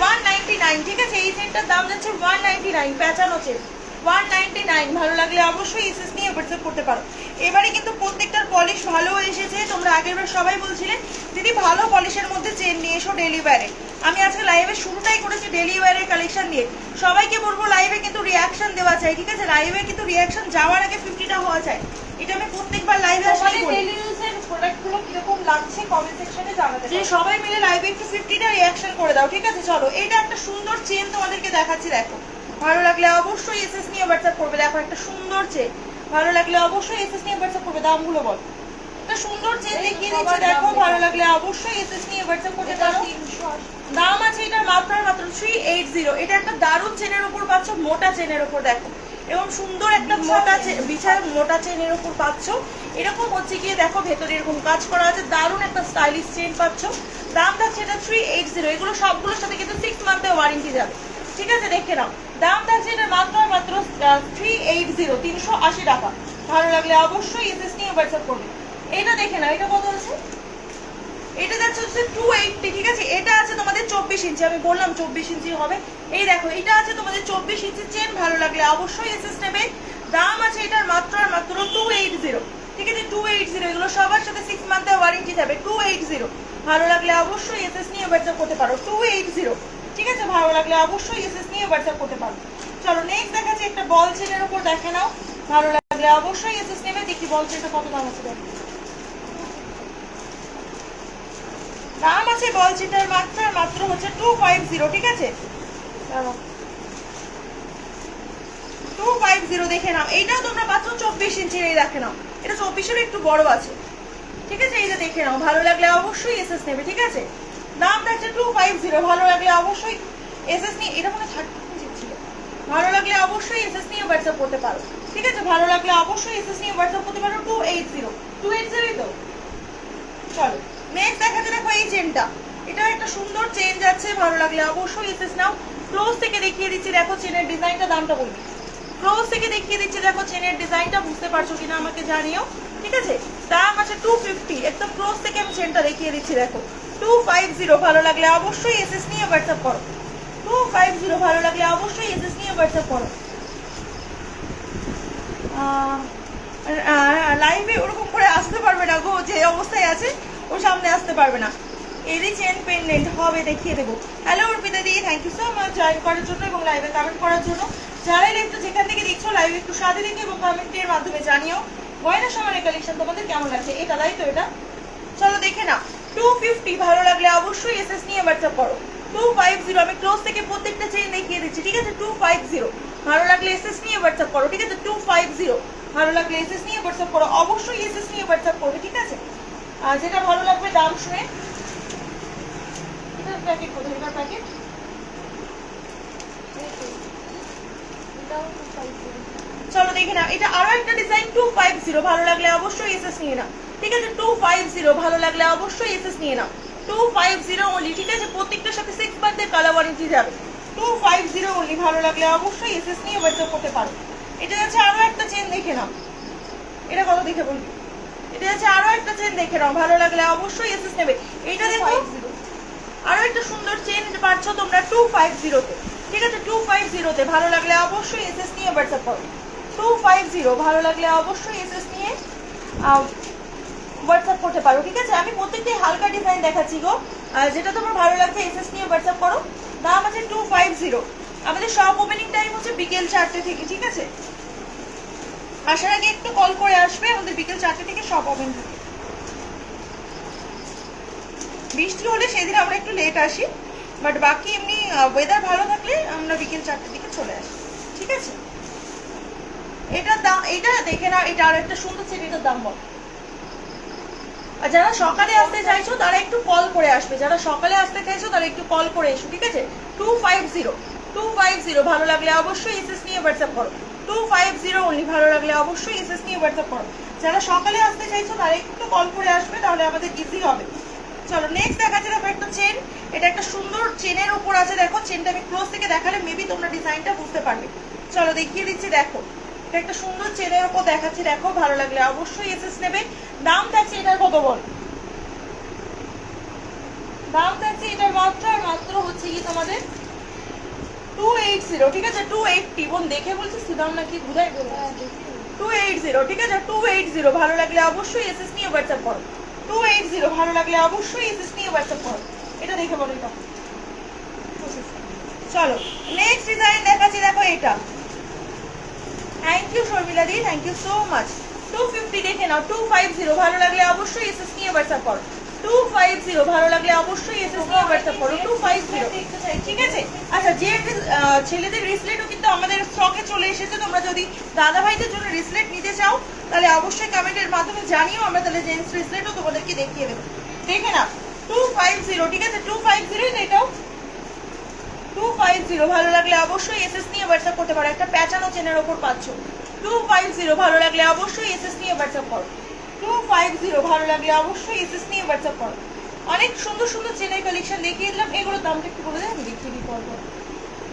A: 199, ঠিক আছে? এই চেনটার দাম যাচ্ছে 199, প্যাচানো চেন 199। ভালো লাগলে অবশ্যই এসএস নিয়ে হোয়াটসঅ্যাপ করতে পারো। এবারে কিন্তু প্রত্যেকটার পলিশ ভালো এসেছে। তোমরা আগেরবার সবাই বলছিলে দিদি ভালো পলিশের মধ্যে চেন নিয়ে এসো ডেলি ওয়্যারে। আমি আজকে লাইভে শুরুটাই করেছি ডেলি ওয়্যারের কালেকশন দিয়ে। সবাইকে বলবো লাইভে কিন্তু রিয়াকশন দেওয়া চাই, ঠিক আছে? লাইভে কিন্তু রিয়াকশন যাওয়ার আগে 50টা হওয়া চাই। এটা আমি প্রত্যেকবার লাইভে আসলে বলি।
B: ডেলি ইউজের প্রোডাক্টগুলো কিরকম লাগছে কমেন্ট সেকশনে জানাতে
A: যে সবাই মিলে লাইভে একটু 50টা রিয়াকশন করে দাও, ঠিক আছে? চলো, এটা একটা সুন্দর চেন তোমাদেরকে দেখাচ্ছি, দেখো। ভালো লাগলে অবশ্যই এসএস নিয়ে হোয়াটসঅ্যাপ করবে। দেখো একটা সুন্দর চেন, ভালো লাগলে অবশ্যই এসএস নিয়ে হোয়াটসঅ্যাপ করবে। দামগুলো বল। একটা সুন্দর চেন দেখিয়ে দিচ্ছি, দেখো। ভালো লাগলে অবশ্যই এসএস নিয়ে হোয়াটসঅ্যাপ করতে পারো। দাম আছে এটার মাত্র 380। এটা একটা দারুণ চেনের উপর পাচ্ছ, মোটা চেনের উপর, দেখো। এবং সুন্দর একটা মোটা বিশাল মোটা চেনের উপর পাচ্ছ। এরকম হচ্ছে গিয়ে দেখো ভেতরে এরকম কাজ করা আছে, দারুণ একটা স্টাইলিশ চেন পাচ্ছ। দাম থাকছে এটা 380। এগুলো সবগুলোর সাথে কিন্তু 6 মান্থের ওয়ারেন্টি যাবে, ঠিক আছে? দেখে নাও, দাম থাকছে এটা মাত্র 380, 380 টাকা। ভালো লাগলে অবশ্যই এসএস নিয়ে হোয়াটসঅ্যাপ করবে। এটা দেখে নাও, এটা কত আছে? এটা যাচ্ছে হচ্ছে 280, ঠিক আছে? এটা আছে তোমাদের 24 ইঞ্চি, আমি বললাম 24 ইঞ্চি হবে। এই দেখো, এটা আছে তোমাদের 24 ইঞ্চি চেন। ভালো লাগলে অবশ্যই এসএস নেবে। দাম আছে এটার মাত্র 280, ঠিক আছে? 280। এগুলো সবার সাথে 6 মান্থের ওয়ারেন্টি যাবে। 280। ভালো লাগলে অবশ্যই এসএস নিয়ে হোয়াটসঅ্যাপ করতে পারো। 280, ঠিক আছে? ভালো লাগলে অবশ্যই এসএস নিয়ে হোয়াটসঅ্যাপ করতে পারো। চলো নেক্সট দেখাচ্ছি একটা বল চেনের উপর, দেখে নাও। ভালো লাগলে অবশ্যই এসএস নেবে। দেখি বল চেনটা কত দাম আছে, দেখো। দাম আছে বল চেনটার মাত্র হচ্ছে 250, ঠিক আছে? 250 দেখে নাও। এইটাও তোমরা পাচ্ছ 24 ইঞ্চির, এই দেখে নাও। এটা 24-এর একটু বড় আছে, ঠিক আছে? এই যে দেখে নাও। ভালো লাগলে অবশ্যই এসএস নেবে, ঠিক আছে? দাম থাকছে 250। ভালো লাগলে অবশ্যই এসএস নিয়ে, এটা মনে 30 ছিল। ভালো লাগলে অবশ্যই এসএস নিয়ে হোয়াটসঅ্যাপ করতে পারো, ঠিক আছে? ভালো লাগলে অবশ্যই এসএস নিয়ে হোয়াটসঅ্যাপ করতে পারো। 280 তো। চলো নেক্সট দেখাতে, দেখো এই চেনটা। এটাও একটা সুন্দর চেন যাচ্ছে। ভালো লাগলে অবশ্যই এসএস নাও। ক্লোজ থেকে দেখিয়ে দিচ্ছি, দেখো চেনের ডিজাইনটা। দামটা বলবি, ক্লোজ থেকে দেখিয়ে দিচ্ছি, দেখো চেনের ডিজাইনটা। বুঝতে পারছো কিনা আমাকে জানিও, ঠিক আছে? দাম আছে 250। একদম ক্লোজ থেকে আমি চেনটা দেখিয়ে দিচ্ছি, দেখো। 250। ভালো লাগলে অবশ্যই এসএস নিয়ে হোয়াটসঅ্যাপ করো। 250। ভালো লাগলে অবশ্যই এসএস নিয়ে হোয়াটসঅ্যাপ করো। লাইভে ওরকম করে আসতে পারবে না গো, যে অবস্থায় আছে ও সামনে আসতে পারবে না। এরই চেন পেন্ডেন্ট হবে, দেখিয়ে দেবো। হ্যালো অর্পিতা দি, thank you so much join করার জন্য এবং লাইভে কমেন্ট করার জন্য। যারাই লাইভটা যেখান থেকে দেখছো লাইভে একটু সাথে দেখে এবং কমেন্টের মাধ্যমে জানিও গয়না সামানের কালেকশন তোমাদের কেমন লাগছে। এটা তাই তো, এটা চলো দেখে না। 250। ভালো লাগলে অবশ্যই এসএস নিয়ে হোয়াটসঅ্যাপ করো। 250। আমি ক্লোজ থেকে প্রত্যেকটা চেন দেখিয়ে দিচ্ছি, ঠিক আছে? 250। ভালো লাগলে এসএস নিয়ে হোয়াটসঅ্যাপ করো, ঠিক আছে? 250। ভালো লাগলে এসএস নিয়ে হোয়াটসঅ্যাপ করো, অবশ্যই এসএস নিয়ে হোয়াটসঅ্যাপ করবে, ঠিক আছে? আর যেটা ভালো লাগবে দাম শুনে। এটার প্যাকেট কোথায়? এটার প্যাকেট চলো দেখে নাও, এটা আরো একটা ডিজাইন 250, ভালো লাগলে অবশ্যই এসএস নিয়ে নাও। ঠিক আছে 250, ভালো লাগলে অবশ্যই এসএস নিয়ে নাও। 250 অনলি, ঠিক আছে, প্রত্যেকটার সাথে 6 মান্থের কালার ওয়ারেন্টি যাবে। 250 অনলি, ভালো লাগলে অবশ্যই এসএস নিয়ে হোয়াটসঅ্যাপ করতে পারো। এটা যাচ্ছে আরো একটা চেন, দেখে নাও এটা কত, দেখে বলবি। এটা যাচ্ছে আরো একটা চেন, দেখে নাও, ভালো লাগলে অবশ্যই এসএস নেবে। এটা দেখো আরো একটা সুন্দর চেন পাচ্ছ তোমরা 250 তে। ঠিক আছে 250 তে, ভালো লাগলে অবশ্যই এসএস নিয়ে হোয়াটসঅ্যাপ করো। 250, ভালো লাগলে অবশ্যই এসএস নিয়ে হোয়াটসঅ্যাপ করতে পারো। ঠিক আছে, আমি প্রত্যেকটাই হালকা ডিজাইন দেখাচ্ছি গো, যেটা তোমার ভালো লাগবে এসএস নিয়ে হোয়াটসঅ্যাপ করো। দাম আছে 250। আমাদের শপ ওপেনিং টাইম হচ্ছে বিকেল 4টে থেকে। ঠিক আছে, আসার আগে একটু কল করে আসবে, আমাদের বিকেল 4টে থেকে শপ ওপেন থাকে। বৃষ্টি হলে সেদিন আমরা একটু লেট আসি, বাট বাকি এমনি ওয়েদার ভালো থাকলে আমরা বিকেল 4টের দিকে চলে আসি। ঠিক আছে, এটার দাম, এটা দেখে নাও, এটা আর একটা সুন্দর চেন, এটার দাম বল। আর যারা সকালে আসতে চাইছো তারা একটু কল করে আসবে, যারা সকালে আসতে চাইছো তারা একটু কল করে এসো। ঠিক আছে 250, ভালো লাগলে অবশ্যই এসএস নিয়ে হোয়াটসঅ্যাপ করো। 250 অনলি, ভালো লাগলে অবশ্যই এসএস নিয়ে হোয়াটসঅ্যাপ করো। যারা সকালে আসতে চাইছো তারা একটু কল করে আসবে, তাহলে আমাদের ইজি হবে। চলো নেক্সট দেখাচ্ছি, দেখো একটা চেন, এটা একটা সুন্দর চেনের উপর আছে। দেখো চেনটা আমি ক্লোজ থেকে দেখালে মেবি তোমরা ডিজাইনটা বুঝতে পারবে। চলো দেখিয়ে দিচ্ছি, দেখো এটা একটা সুন্দর চেনের উপর দেখাচ্ছি, দেখো ভালো লাগলে অবশ্যই এসএস নেবে। দাম থাকছে এটার কত বল? দাম থাকছে এটার মাত্র আর মাত্র হচ্ছে কি তোমাদের 280। ঠিক আছে 280, বোন দেখে বলছি সুদাম নাকি বুঝাই বলবো। 280, ঠিক আছে 280, ভালো লাগলে অবশ্যই এসএস নিয়ে হোয়াটসঅ্যাপ করো। 280, ভালো লাগলে অবশ্যই এসএস নিয়ে হোয়াটসঅ্যাপ করো। এটা দেখে বলো এটা। চলো নেক্সট ডিজাইন দেখাচ্ছি, দেখো এটা। থ্যাংক ইউ শর্মিলা দি, থ্যাংক ইউ সো মাচ। 250 দেখে নাও, 250, ভালো লাগলে অবশ্যই এসএস নিয়ে হোয়াটসঅ্যাপ করো। 250, ভালো লাগলে অবশ্যই এসএস নিয়ে হোয়াটসঅ্যাপ করো। 250, ঠিক আছে। আচ্ছা, যে ছেলেদের রিসলেটও কিন্তু আমাদের স্টকে চলে এসেছে। তোমরা যদি দাদা ভাইদের জন্য রিসলেট নিতে চাও তাহলে অবশ্যই কমেন্টের মাধ্যমে জানিও, আমরা তাহলে জেন্টস রিসলেটও তোমাদেরকে দেখিয়ে দেবো। দেখে নাও 250, ঠিক আছে 250, এটাও 250, ভালো লাগলে অবশ্যই এসএস নিয়ে হোয়াটসঅ্যাপ করতে পারো। একটা প্যাচানো চেনের ওপর পাচ্ছ। 250, ভালো লাগলে অবশ্যই এসএস নিয়ে হোয়াটসঅ্যাপ করো। 250, ভালো লাগলে অবশ্যই এসএস নিয়ে হোয়াটসঅ্যাপ করো। অনেক সুন্দর সুন্দর চেনের কালেকশন দেখিয়ে দিলাম, এগুলোর দামটা একটু বলে দেয়, আমি দেখিয়ে দিই পরপর।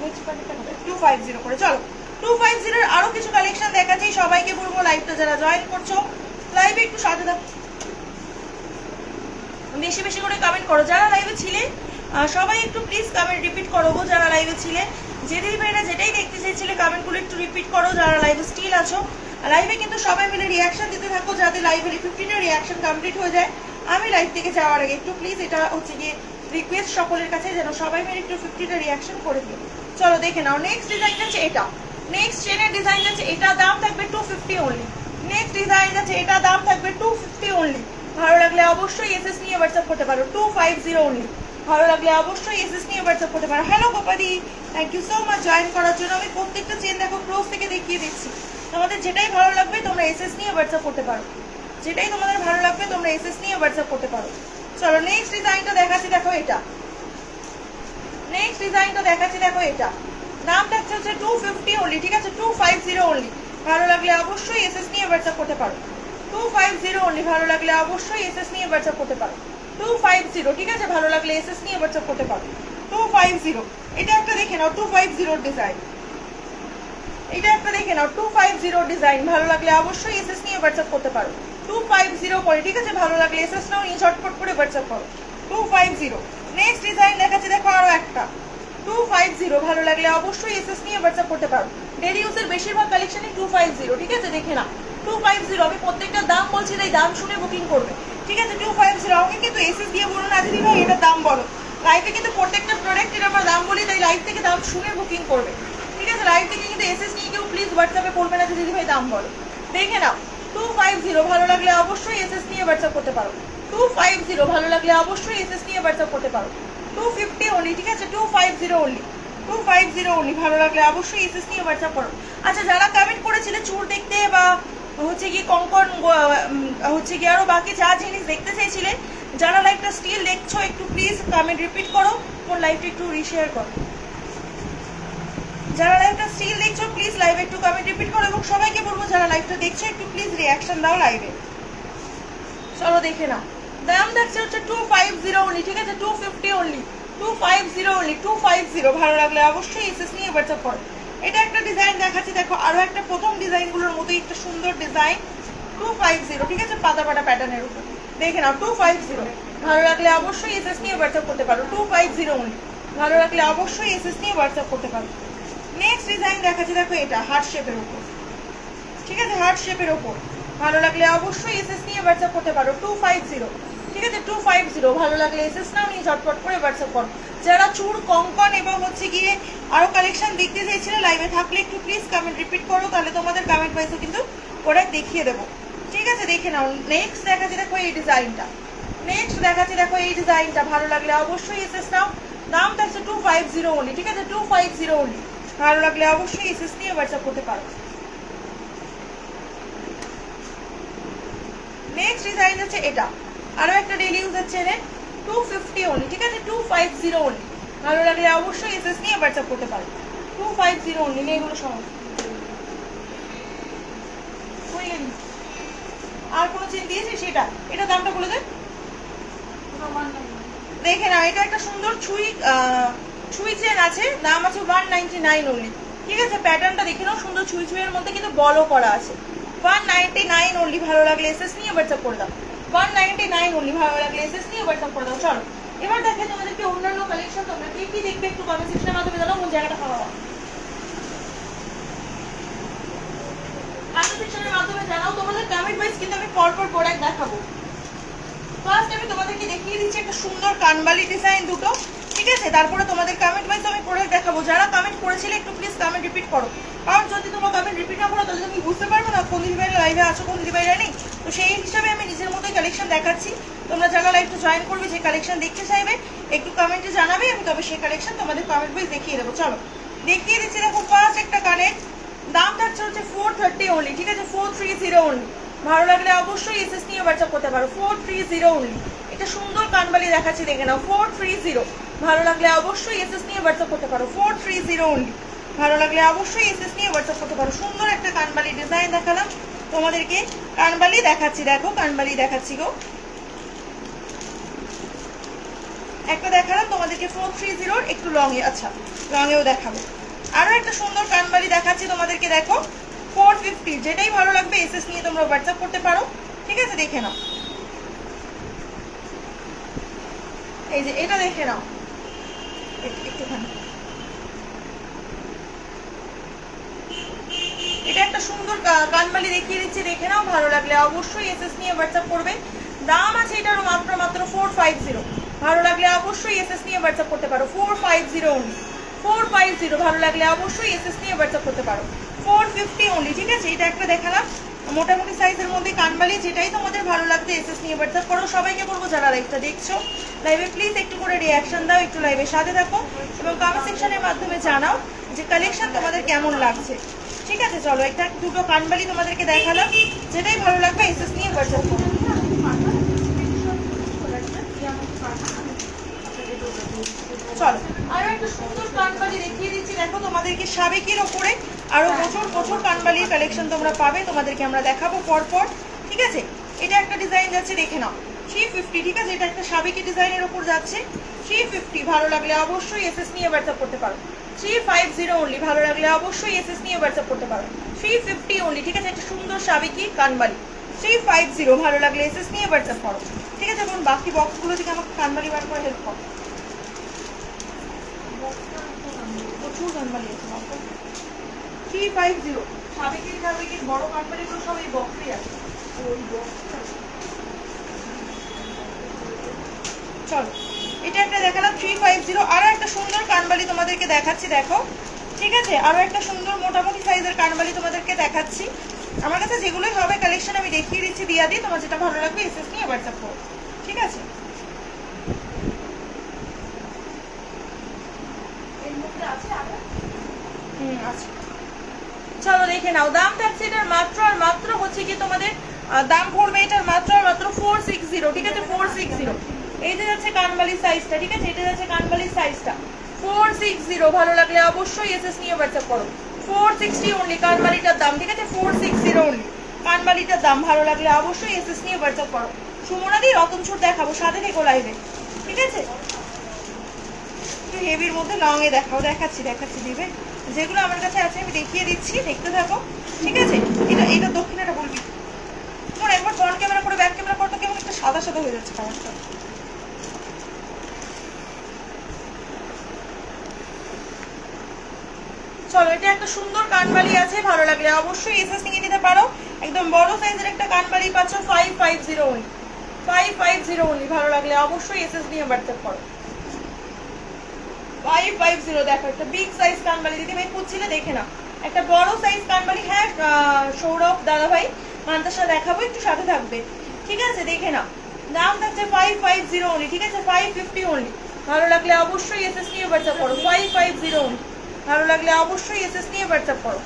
A: নেক্সট প্যাকেটটা হবে 250 করে। চলো 250 এর আরো কিছু কালেকশন দেখাচ্ছি। সবাইকে বলবো লাইভটা যারা জয়েন করছো লাইভে একটু সাথে থাকো, বেশি বেশি করে কমেন্ট করো। যারা লাইভে ছিলে সবাই একটু প্লিজ কমেন্ট রিপিট করো গো। যারা লাইভে ছিলে, যে দিদি ভাইরা যেটাই দেখতে চাইছিলে কমেন্টগুলো একটু রিপিট করো। যারা লাইভে স্টিল আছো লাইভে কিন্তু সবাই মিলে রিয়াকশন দিতে থাকো, যাতে লাইভের 15 রিয়াকশন কমপ্লিট হয়ে যায় আমি লাইভ থেকে যাওয়ার আগে। একটু প্লিজ এটা হচ্ছে গিয়ে রিকোয়েস্ট সকলের কাছে, যেন সবাই মিলে একটু 15 রিয়াকশন করে দিও। চলো দেখে নাও, নেক্সট ডিজাইন আছে এটা। নেক্সট চেনের ডিজাইন আছে এটা, দাম থাকবে 250 অনলি। নেক্সট ডিজাইন আছে এটা, দাম থাকবে 250 অনলি। ভালো লাগলে অবশ্যই এসএস নিয়ে হোয়াটসঅ্যাপ করতে পারো। 250 অনলি, ভালো লাগলে অবশ্যই এসএস নিয়ে হোয়াটসঅ্যাপ করতে পারো। হ্যালো গোপাদি, thank you so much join করার জন্য। আমি প্রত্যেকটা চেন দেখো ক্লোজ থেকে দেখিয়ে দিচ্ছি। তোমাদের যেটাই ভালো লাগবে তোমরা এসএস নিয়ে হোয়াটসঅ্যাপ করতে পারো। যেটাই তোমাদের ভালো লাগবে তোমরা এসএস নিয়ে হোয়াটসঅ্যাপ করতে পারো। চলো নেক্সট ডিজাইনটা দেখাচ্ছি, দেখো এটা। নেক্সট ডিজাইনটা দেখাচ্ছি, দেখো এটা। দাম থাকছে হচ্ছে 250 অনলি, ঠিক আছে 250 অনলি। ভালো লাগলে অবশ্যই এসএস নিয়ে হোয়াটসঅ্যাপ করতে পারো। 250 অনলি, ভালো লাগলে অবশ্যই এসএস নিয়ে হোয়াটসঅ্যাপ করতে পারো। 250, ঠিক আছে, ভালো লাগলে এসএস নিয়ে হোয়াটসঅ্যাপ করতে পারো। 250, এটা একটা দেখে নাও 250 ডিজাইন। এটা একটা দেখে নাও 250 ডিজাইন, ভালো লাগলে অবশ্যই এসএস নিয়ে হোয়াটসঅ্যাপ করতে পারো। 250 করে, ঠিক আছে, ভালো লাগলে এসএস নাও, নিয়ে ঝটপট করে হোয়াটসঅ্যাপ করো। 250। নেক্সট ডিজাইন দেখাচ্ছি, দেখো আরো একটা 250, ভালো লাগলে অবশ্যই এসএস নিয়ে হোয়াটসঅ্যাপ করতে পারো। ডেলি ইউজের বেশিরভাগ কালেকশনই 250, ঠিক আছে, দেখে নাও 250। আমি প্রত্যেকটা দাম বলছি, তাই দাম শুনে বুকিং করবে, ঠিক আছে 250। আমাকে কিন্তু এসএস দিয়ে বলুন না দিদি ভাই এটার দাম বলো। লাইভে কিন্তু প্রত্যেকটা প্রোডাক্টের আমরা দাম বলি, তাই লাইভ থেকে দাম শুনে বুকিং করবে, ঠিক আছে। লাইভ থেকে কিন্তু এসএস নিয়ে কেউ প্লিজ হোয়াটসঅ্যাপে বলবে না যে দিদি ভাই দাম বলো। দেখে নাও 250, ভালো লাগলে অবশ্যই এসএস নিয়ে হোয়াটসঅ্যাপ করতে পারো। 250, ভালো লাগলে অবশ্যই এসএস নিয়ে হোয়াটসঅ্যাপ করতে পারো। 250 অনলি, ঠিক আছে 250 অনলি। 250 অনলি, ভালো লাগলে অবশ্যই এসএস নিয়ে হোয়াটসঅ্যাপ করো। আচ্ছা, যারা কমেন্ট করেছিলে চুল দেখতে বা হচ্ছে কি কঙ্কন হচ্ছে কি আরো বাকি যা জিনিস দেখতে চাইছিলে, যারা লাইভটা স্টিল দেখছো একটু প্লিজ কমেন্ট রিপিট করো, কোন লাইভটা একটু রিশেয়ার করো। যারা লাইভটা স্টিল দেখছো প্লিজ লাইভে একটু কমেন্ট রিপিট করো, এবং সবাইকে বলবো যারা লাইভটা দেখছো একটু প্লিজ রিয়াকশন দাও লাইভে। চলো দেখে নাও, দাম থাকছে হচ্ছে 250 অনলি, ঠিক আছে 250 অনলি, 250 অনলি, 250। ভালো লাগলে অবশ্যই এসএস নিয়ে হোয়াটসঅ্যাপ করো। এটা একটা ডিজাইন দেখাচ্ছি দেখো, আরো একটা প্রথম ডিজাইনগুলোর মতোই একটা সুন্দর ডিজাইন, 250, ঠিক আছে পাতা পাতা প্যাটার্নের উপর। দেখে নাও 250, ভালো লাগলে অবশ্যই এসএস নিয়ে হোয়াটসঅ্যাপ করতে পারো, 250 অনলি। ভালো লাগলে অবশ্যই এসএস নিয়ে হোয়াটসঅ্যাপ করতে পারো। নেক্সট ডিজাইন দেখাচ্ছি দেখো, এটা হার্ট শেপের উপর, ঠিক আছে হার্ট শেপের উপর। ভালো লাগলে অবশ্যই এসএস নিয়ে হোয়াটসঅ্যাপ করতে পারো, 250, ঠিক আছে 250। ভালো লাগলে এসএস নাও নিয়ে ঝটপট করে হোয়াটসঅ্যাপ করো। যারা চুড় কঙ্কন এবং হচ্ছে গিয়ে আরো কালেকশন দেখতে চাইছিলে লাইভে থাকলে একটু প্লিজ কমেন্ট রিপিট করো, তাহলে তোমাদের কমেন্ট ওয়াইজও কিন্তু প্রোডাক্ট দেখিয়ে দেবো, ঠিক আছে দেখে নাও। নেক্সট দেখাচ্ছি দেখো এই ডিজাইনটা, নেক্সট দেখাচ্ছি দেখো এই ডিজাইনটা। ভালো লাগলে অবশ্যই এসএস নাও, দাম থাকছে 250 অনলি, ঠিক আছে 250 অনলি। ভালো লাগলে অবশ্যই এসএস নিয়ে হোয়াটসঅ্যাপ করতে পারো। নেক্সট ডিজাইন হচ্ছে এটা, আরো একটা ডেইলি ইউজের চেনে, 250 অনলি, ঠিক আছে 250 অনলি। ভালো লাগলে অবশ্যই এসএস নিয়ে হোয়াটসঅ্যাপ করতে পারো, 250 অনলি। নিয়ে এগুলো সব আর কোনো চেন দিয়েছি সেটা, এটা দামটা বলে দে। দেখে নাও, এটা একটা সুন্দর ছুঁই চেন আছে, দাম আছে 199 অনলি, ঠিক আছে প্যাটার্নটা দেখে নাও সুন্দর, ছুঁইয়ের মধ্যে কিন্তু বলও করা আছে, 199 অনলি। ভালো লাগলে এসএস নিয়ে হোয়াটসঅ্যাপ করে দাও, 199 অনলি। ভালো লাগলে এসএস নিয়ে হোয়াটসঅ্যাপ করে দাও। চলো এবার দেখে তোমাদেরকে অন্যান্য কালেকশন, তোমরা কি কি দেখবে একটু কমেন্ট সেকশনের মাধ্যমে জানাও, কোন জায়গাটা ভালো হয় কমেন্ট সেকশনের মাধ্যমে জানাও। তোমাদের কমেন্ট ওয়াইজ কিন্তু আমি পরপর প্রোডাক্ট দেখাবো। ফার্স্ট আমি তোমাদেরকে দেখিয়ে দিচ্ছি একটা সুন্দর কানবালি ডিজাইন দুটো, ঠিক আছে তারপরে তোমাদের কমেন্ট ওয়াইজ আমি প্রোডাক্ট দেখাবো। যারা কমেন্ট করেছিলে একটু প্লিজ কমেন্ট রিপিট করো, কারণ যদি তোমরা কমেন্ট রিপিট না করো তাহলে তুমি বুঝতে পারবে না কোন দিদিভাইরা লাইভে আছো কোন দিদিভাইরা নেই। তো সেই হিসাবে আমি নিজের মতোই কালেকশন দেখাচ্ছি। তোমরা যারা লাইভটা জয়েন করবে, যে কালেকশন দেখতে চাইবে একটু কমেন্টে জানাবে, আমি তবে সেই কালেকশন তোমাদের কমেন্ট ওয়াইজ দেখিয়ে দেবো। চলো দেখিয়ে দিচ্ছি দেখো, ফার্স্ট একটা কানের দাম থাকছে হচ্ছে 430 অনলি, ঠিক আছে 430 অনলি। ভালো লাগলে অবশ্যই এসএস নিয়ে হোয়াটসঅ্যাপ করতে পারো, 430 অনলি। এটা সুন্দর কানবালি দেখাচ্ছি দেখে নাও, 430। ভালো লাগলে অবশ্যই এসএস নিয়ে হোয়াটসঅ্যাপ করতে পারো, 430 অনলি। ভালো লাগলে অবশ্যই এসএস নিয়ে হোয়াটসঅ্যাপ করতে পারো। সুন্দর একটা কানবালি ডিজাইন দেখালাম তোমাদেরকে, কানবালি দেখাচ্ছি দেখো, কানবালি দেখাচ্ছি গো, একটা দেখালাম তোমাদেরকে 430, একটু লং এ, আচ্ছা লংয়েও দেখাবো। আরো একটা সুন্দর কানবালি দেখাচ্ছি তোমাদেরকে দেখো, 450। যেটাই ভালো লাগবে এসএস নিয়ে তোমরা হোয়াটসঅ্যাপ করতে পারো, ঠিক আছে দেখে নাও। এই যে এটা দেখে নাও একটুখানি, এটা একটা সুন্দর কানবালি দেখিয়ে দিচ্ছি দেখে নাও। ভালো লাগলে অবশ্যই এসএস নিয়ে হোয়াটসঅ্যাপ করবে, দাম আছে এটার মাত্র 450। ভালো লাগলে অবশ্যই এসএস নিয়ে হোয়াটসঅ্যাপ করতে পারো, 450 অনলি, 450। ভালো লাগলে অবশ্যই এসএস নিয়ে হোয়াটসঅ্যাপ করতে পারো, 450 অনলি, ঠিক আছে। এটা একটা দেখালাম মোটামুটি সাইজের মধ্যে কানবালি, যেটাই তোমাদের ভালো লাগবে এসএস নিয়ে হোয়াটসঅ্যাপ করো। সবাইকে বলবো যারা লাইভটা দেখছো লাইভে প্লিজ একটু করে রিয়াকশন দাও, একটু লাইভের সাথে থাকো এবং কমেন্ট সেকশনের মাধ্যমে জানাও যে কালেকশন তোমাদের কেমন লাগছে, ঠিক আছে। চলো একটা দুটো কানবালি তোমাদেরকে দেখালাম, যেটাই ভালো লাগবে এসএস নিয়ে হোয়াটসঅ্যাপ করো। চলো আরো একটা সুন্দর কানবালি দেখিয়ে দিচ্ছি দেখো তোমাদেরকে, সাবেকির ওপরে আরো প্রচুর কানবালির কালেকশন তোমরা পাবে, তোমাদেরকে আমরা দেখাবো পরপর, ঠিক আছে। এটা একটা ডিজাইন যাচ্ছে দেখে নাও, 350, ঠিক আছে। এটা একটা সাবেকি ডিজাইনের উপর যাচ্ছে, 350। ভালো লাগলে অবশ্যই এসএস নিয়ে হোয়াটসঅ্যাপ করতে পারো, 350 অনলি। ভালো লাগলে অবশ্যই এসএস নিয়ে হোয়াটসঅ্যাপ করতে পারো, 350 অনলি, ঠিক আছে। একটা সুন্দর সাবেকি কানবালি, 350। ভালো লাগলে এসএস নিয়ে হোয়াটসঅ্যাপ করো, ঠিক আছে। এখন বাকি বক্সগুলো থেকে আমাকে কানবালি বার করে হেল্প করো, প্রচুর কানবালি আছে, 350। সাবেকির বড় কানবালিগুলো সব এই বক্সেই আছে, চলো এটা একটা দেখালাম 350। আরো একটা সুন্দর কানবালি তোমাদেরকে দেখাচ্ছি দেখো, ঠিক আছে। আরো একটা সুন্দর মোটামুটি সাইজের কানবালি তোমাদেরকে দেখাচ্ছি। আমার কাছে যেগুলোই হবে কালেকশন আমি দেখিয়ে দিচ্ছি, দিয়া দিই, তোমার যেটা ভালো লাগবে এসএস নিয়ে হোয়াটসঅ্যাপ করো, ঠিক আছে। আচ্ছা চলো দেখে নাও, দাম থাকছে এটার মাত্র আর মাত্র হচ্ছে কি তোমাদের দাম পড়বে এটার মাত্র আর মাত্র 460, ঠিক আছে 460। এই যে যাচ্ছে কানবালির সাইজটা, ঠিক আছে, এটা যাচ্ছে কানবালির সাইজটা 460 ভালো লাগলে অবশ্যই এসএস নিয়ে হোয়াটসঅ্যাপ করো। 460 অনলি কানবালিটার দাম, ঠিক আছে? 460 অনলি কানবালিটার দাম, ভালো লাগলে অবশ্যই এসএস নিয়ে হোয়াটসঅ্যাপ করো। সুমনাদি রতন ছোট দেখাবো, সাথে থেকো লাইভে, ঠিক আছে? একটু হেভির মধ্যে লং এ দেখাও, দেখাচ্ছি দিবে, যেগুলো আমার কাছে আছে আমি দেখিয়ে দিচ্ছি, দেখতে থাকো, ঠিক আছে? এটা দক্ষিণাটা বলবি তোমার, একবার ফ্রন্ট ক্যামেরা করে ব্যাক ক্যামেরা করতো, কেমন একটা সাদা সাদা হয়ে যাচ্ছে কালারটা। চলো, এটা একটা সুন্দর কানবালি আছে, ভালো লাগলে অবশ্যই এসএস নিয়ে নিতে পারো। একদম বড় সাইজের একটা কানবালি পাচ্ছ 550 অনলি, 550 অনলি, ভালো লাগলে অবশ্যই এসএস নিয়ে হোয়াটসঅ্যাপ করো। 550 দেখো, একটা বিগ সাইজ কানবালি দিদি ভাই খুঁজছিলে, দেখে না, একটা বড় সাইজ কানবালি। হ্যাঁ সৌরভ দাদা ভাই মান্তাসা দেখাবো, একটু সাথে থাকবে, ঠিক আছে? দেখে না, দাম থাকছে 550 অনলি, ঠিক আছে? 550 অনলি, ভালো লাগলে অবশ্যই এসএস নিয়ে হোয়াটসঅ্যাপ করো। 550 অনলি, ভালো লাগলে অবশ্যই এসএস নিয়ে হোয়াটসঅ্যাপ করো।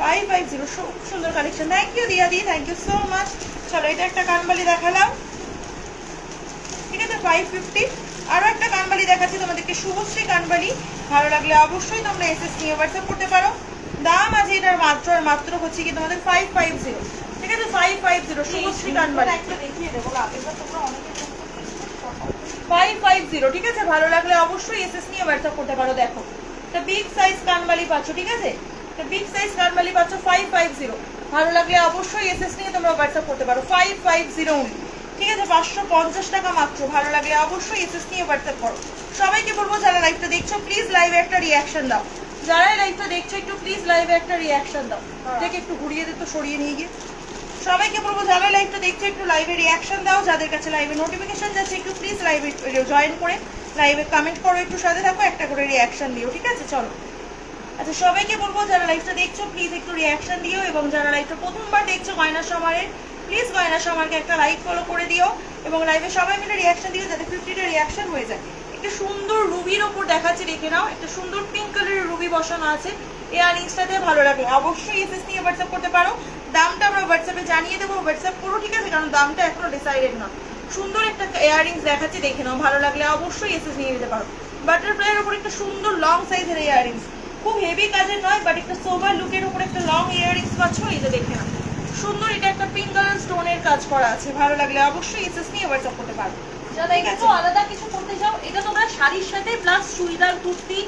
A: 550 খুব সুন্দর কালেকশন। থ্যাংক ইউ দিয়া দি, থ্যাংক ইউ সো মাচ। চলো, এটা একটা কানবালি দেখালাম, ঠিক আছে? 550। আরো একটা কানবালি দেখাচ্ছি তোমাদেরকে, শুভশ্রী কানবালি, ভালো লাগলে অবশ্যই তোমরা এসএস নিয়ে হোয়াটসঅ্যাপ করতে পারো। দাম আছে এটার মাত্র হচ্ছে কি তোমাদের 550, ঠিক আছে? 550 শুভশ্রী কানবালি একটা দেখিয়ে দেবো, আগেরবার তোমরা অনেকে 550, ঠিক আছে? ভালো লাগলে অবশ্যই এসএস নিয়ে হোয়াটসঅ্যাপ করতে পারো। দেখো, একটা বিগ সাইজ কানবালি পাচ্ছ, ঠিক আছে? একটা বিগ সাইজ কানবালি পাচ্ছ 550, ভালো লাগলে অবশ্যই এসএস নিয়ে তোমরা হোয়াটসঅ্যাপ করতে পারো। 550 অনলি, ঠিক আছে? 550 টাকা মাত্র, ভালো লাগলে অবশ্যই এসএস নিয়ে হোয়াটসঅ্যাপ করো। সবাইকে বলবো যারা লাইভটা দেখছো প্লিজ লাইভে একটা রিয়াকশন দাও, যারাই লাইভটা দেখছো একটু প্লিজ লাইভে একটা রিয়াকশন দাও। দেখে একটু ঘুরিয়ে দিত, সরিয়ে নিয়ে গিয়ে। সবাইকে বলবো যারা লাইভটা দেখছো একটু লাইভে রিয়াকশন দাও, যাদের কাছে লাইভে নোটিফিকেশন যাচ্ছে একটু প্লিজ লাইভে জয়েন করে লাইভে কমেন্ট করো, একটু সাথে থাকো, একটা করে রিয়াকশন দিও, ঠিক আছে? চলো, আচ্ছা সবাইকে বলবো যারা লাইভটা দেখছো প্লিজ একটু রিয়াকশন দিও, এবং যারা লাইভটা প্রথমবার দেখছো গয়না সমারের, প্লিজ গয়না সমারকে একটা লাইক ফলো করে দিও, এবং লাইভে সবাই মিলে রিয়াকশন দিও যাতে 50টা রিয়াকশন হয়ে যায়। একটা সুন্দর রুবির ওপর দেখাচ্ছি, দেখে নাও, একটা সুন্দর পিঙ্ক কালারের রুবি বসানো আছে ইয়াররিংসটাতে, ভালো লাগে অবশ্যই এসএস নিয়ে হোয়াটসঅ্যাপ করতে পারো। দামটা আমরা হোয়াটসঅ্যাপে জানিয়ে দেবো, হোয়াটসঅ্যাপ করো, ঠিক আছে? কারণ দামটা এখনো ডিসাইডেড না। সুন্দর একটা ইয়াররিংস দেখাচ্ছি, দেখে নাও, ভালো লাগলে অবশ্যই এসএস নিয়ে নিতে পারো। বাটারফ্লাইয়ের উপর একটা সুন্দর লং সাইজের ইয়াররিংস, খুব হেভি কাজের নয়, বাট একটা সোবার লুকের উপর একটা লং ইয়াররিংস পাচ্ছ, এই যে দেখে নাও, সুন্দর। এটা একটা পিঙ্ক কালার স্টোনের কাজ করা আছে, ভালো লাগলে অবশ্যই এসএস নিয়ে হোয়াটসঅ্যাপ করতে পারো।
B: যারা একটু আলাদা কিছু করতে চাও, এটা তোমরা শাড়ির সাথে প্লাস চুড়িদার, কুর্তি,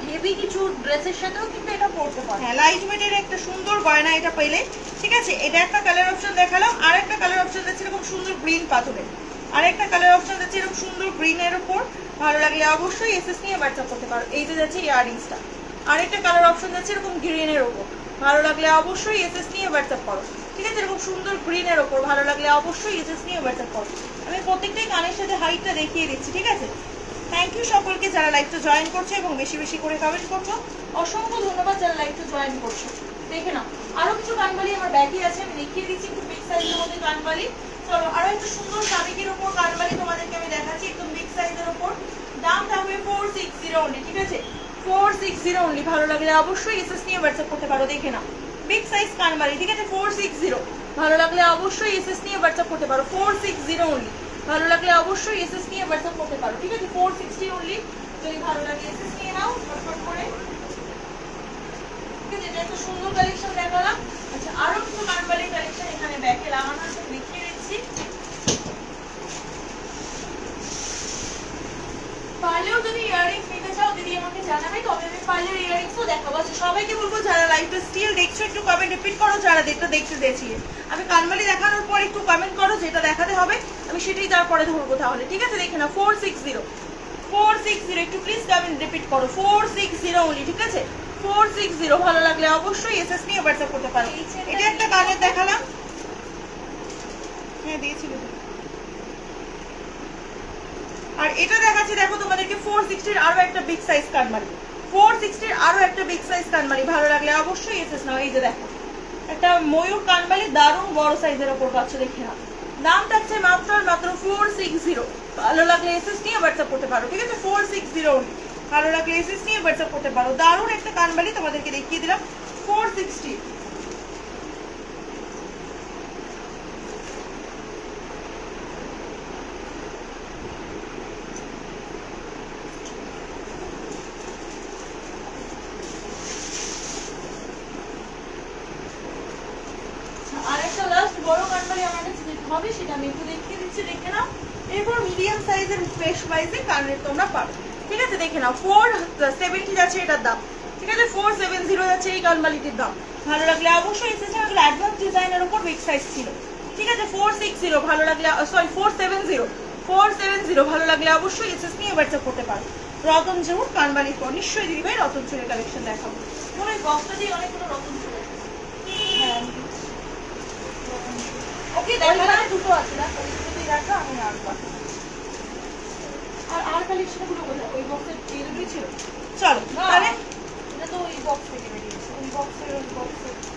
B: হেভি কিছু ড্রেসের সাথেও কিন্তু এটা পরতে পারো।
A: হ্যাঁ, লাইট ওয়েটের একটা সুন্দর গয়না এটা পেলে, ঠিক আছে? এটা একটা কালার অপশন দেখালাম, আর একটা কালার অপশন যাচ্ছে এরকম সুন্দর গ্রিন পাথরের, আর একটা কালার অপশন যাচ্ছে এরকম সুন্দর গ্রিনের উপর, ভালো লাগলে অবশ্যই এসএস নিয়ে হোয়াটসঅ্যাপ করতে পারো। এই যে যাচ্ছে ইয়াররিংসটা, আরেকটা কালার উপর যাচ্ছে এরকম গ্রিনের উপর, ভালো লাগলে অবশ্যই এসএস নিয়ে হোয়াটসঅ্যাপ করো, ঠিক আছে? এরকম সুন্দর গ্রিনের উপর, ভালো লাগলে অবশ্যই এসএস নিয়ে হোয়াটসঅ্যাপ করো। আমি প্রত্যেকটাই কানের সাথে হাইটটা দেখিয়ে দিচ্ছি, ঠিক আছে? থ্যাংক ইউ সকলকে যারা লাইভটা জয়েন করছো এবং বেশি বেশি করে কমেন্ট করছো, অসংখ্য ধন্যবাদ যারা লাইভটা জয়েন করছো। দেখে নাও, আরো কিছু কানবালি আমার ব্যাগে আছে, আমি দেখিয়ে দিচ্ছি একটু বিগ সাইজের মধ্যে কানবালি। চলো, আরো একটু সুন্দর সাবিকের উপর কানবালি তোমাদেরকে আমি দেখাচ্ছি, একদম বিগ সাইজের উপর। দাম থাকবে 460 অনলি, ঠিক আছে? 460 অনলি, ভালো লাগলে অবশ্যই এসএস নিয়ে হোয়াটসঅ্যাপ করতে পারো। দেখে নাও, বিগ সাইজ কানবালি, ঠিক আছে? 460, ভালো লাগলে অবশ্যই এসএস নিয়ে হোয়াটসঅ্যাপ করতে পারো। 460 অনলি, ভালো লাগলে অবশ্যই এসএস নিয়ে হোয়াটসঅ্যাপ করতে পারো, ঠিক আছে? 460 অনলি, যদি ভালো লাগে এসএস নিয়ে নাও ফটফট করে, ঠিক আছে? এটা একটা সুন্দর কালেকশন দেখালাম। আচ্ছা, আরো কিছু কানবালির কালেকশন এখানে ব্যাকে লাগানো আছে, দেখিয়ে দিচ্ছি। পারলেও যদি ইয়াররিংস নিতে চাও দিদি আমাকে জানাবে, তবে আমি পারলে ইয়াররিংসও দেখাবো। আচ্ছা, সবাইকে বলবো যারা লাইভটা স্টিল দেখছো একটু কমেন্ট রিপিট করো, যারা দেখতে দেখিয়ে আমি কানবালি দেখানোর পর একটু কমেন্ট করো, যেটা দেখাতে হবে আমি সেটাই তারপরে ধরবো তাহলে, ঠিক আছে? দেখে না, 460 একটু প্লিজ কমেন্ট রিপিট করো। 460 অনলি, ঠিক আছে? 460, ভালো লাগলে অবশ্যই এসএস নিয়ে হোয়াটসঅ্যাপ করতে পারো। এটা একটা কানের দেখালাম, হ্যাঁ দিয়েছিল। আর এটা দেখাচ্ছি, দেখো তোমাদেরকে 460 আরো একটা বিগ সাইজ কানবালি, 460 আরো একটা বিগ সাইজ কানবালি, ভালো লাগলে অবশ্যই এসএস নাও। এই যে দেখো, একটা ময়ূর কানবালি, দারুণ বড় সাইজের উপর পাচ্ছ, দেখে নাও। দাম থাকছে মাত্র 460, ভালো লাগলে এসএস নিয়ে হোয়াটসঅ্যাপ করতে পারো, ঠিক আছে? 460 অনলি, ভালো লাগলে এসএস নিয়ে হোয়াটসঅ্যাপ করতে পারো। দারুণ একটা কানবালি তোমাদেরকে দেখিয়ে দিলাম, 460। বড় কানবালি আমার কাছে যেটা হবে সেটা আমি একটু দেখিয়ে দিচ্ছি, দেখে নাও। এরপর মিডিয়াম সাইজের বেশ ওয়াইজে কানের তোমরা পাবে, ঠিক আছে দেখে নাও। 470 যাচ্ছে এটার দাম, ঠিক আছে 470 যাচ্ছে এই কানবালিটির দাম। ভালো লাগলে অবশ্যই এসেছে, এগুলো অ্যাডভান্স ডিজাইনের উপর বিগ সাইজ ছিল, ঠিক আছে 460 ভালো লাগলে, সরি 470 ভালো লাগলে অবশ্যই এসএস নিয়ে হোয়াটসঅ্যাপ করতে পারো। রতন জুর কানবালির পর নিশ্চয়ই দিদি ভাই রতন চুরের কালেকশন দেখাবো। মনে হয় বক্সটা দিয়ে অনেকগুলো রতন চুর আছে। হ্যাঁ ওকে দেখা দুটো আছে না, যদি রাখো আমি রাখবো। আর কালেকশনগুলো কোথায়? ওই বক্সের এই দুটোই ছিল। চলো তাহলে এটা তো ওই বক্স থেকে বেরিয়েছে, ওই বক্সের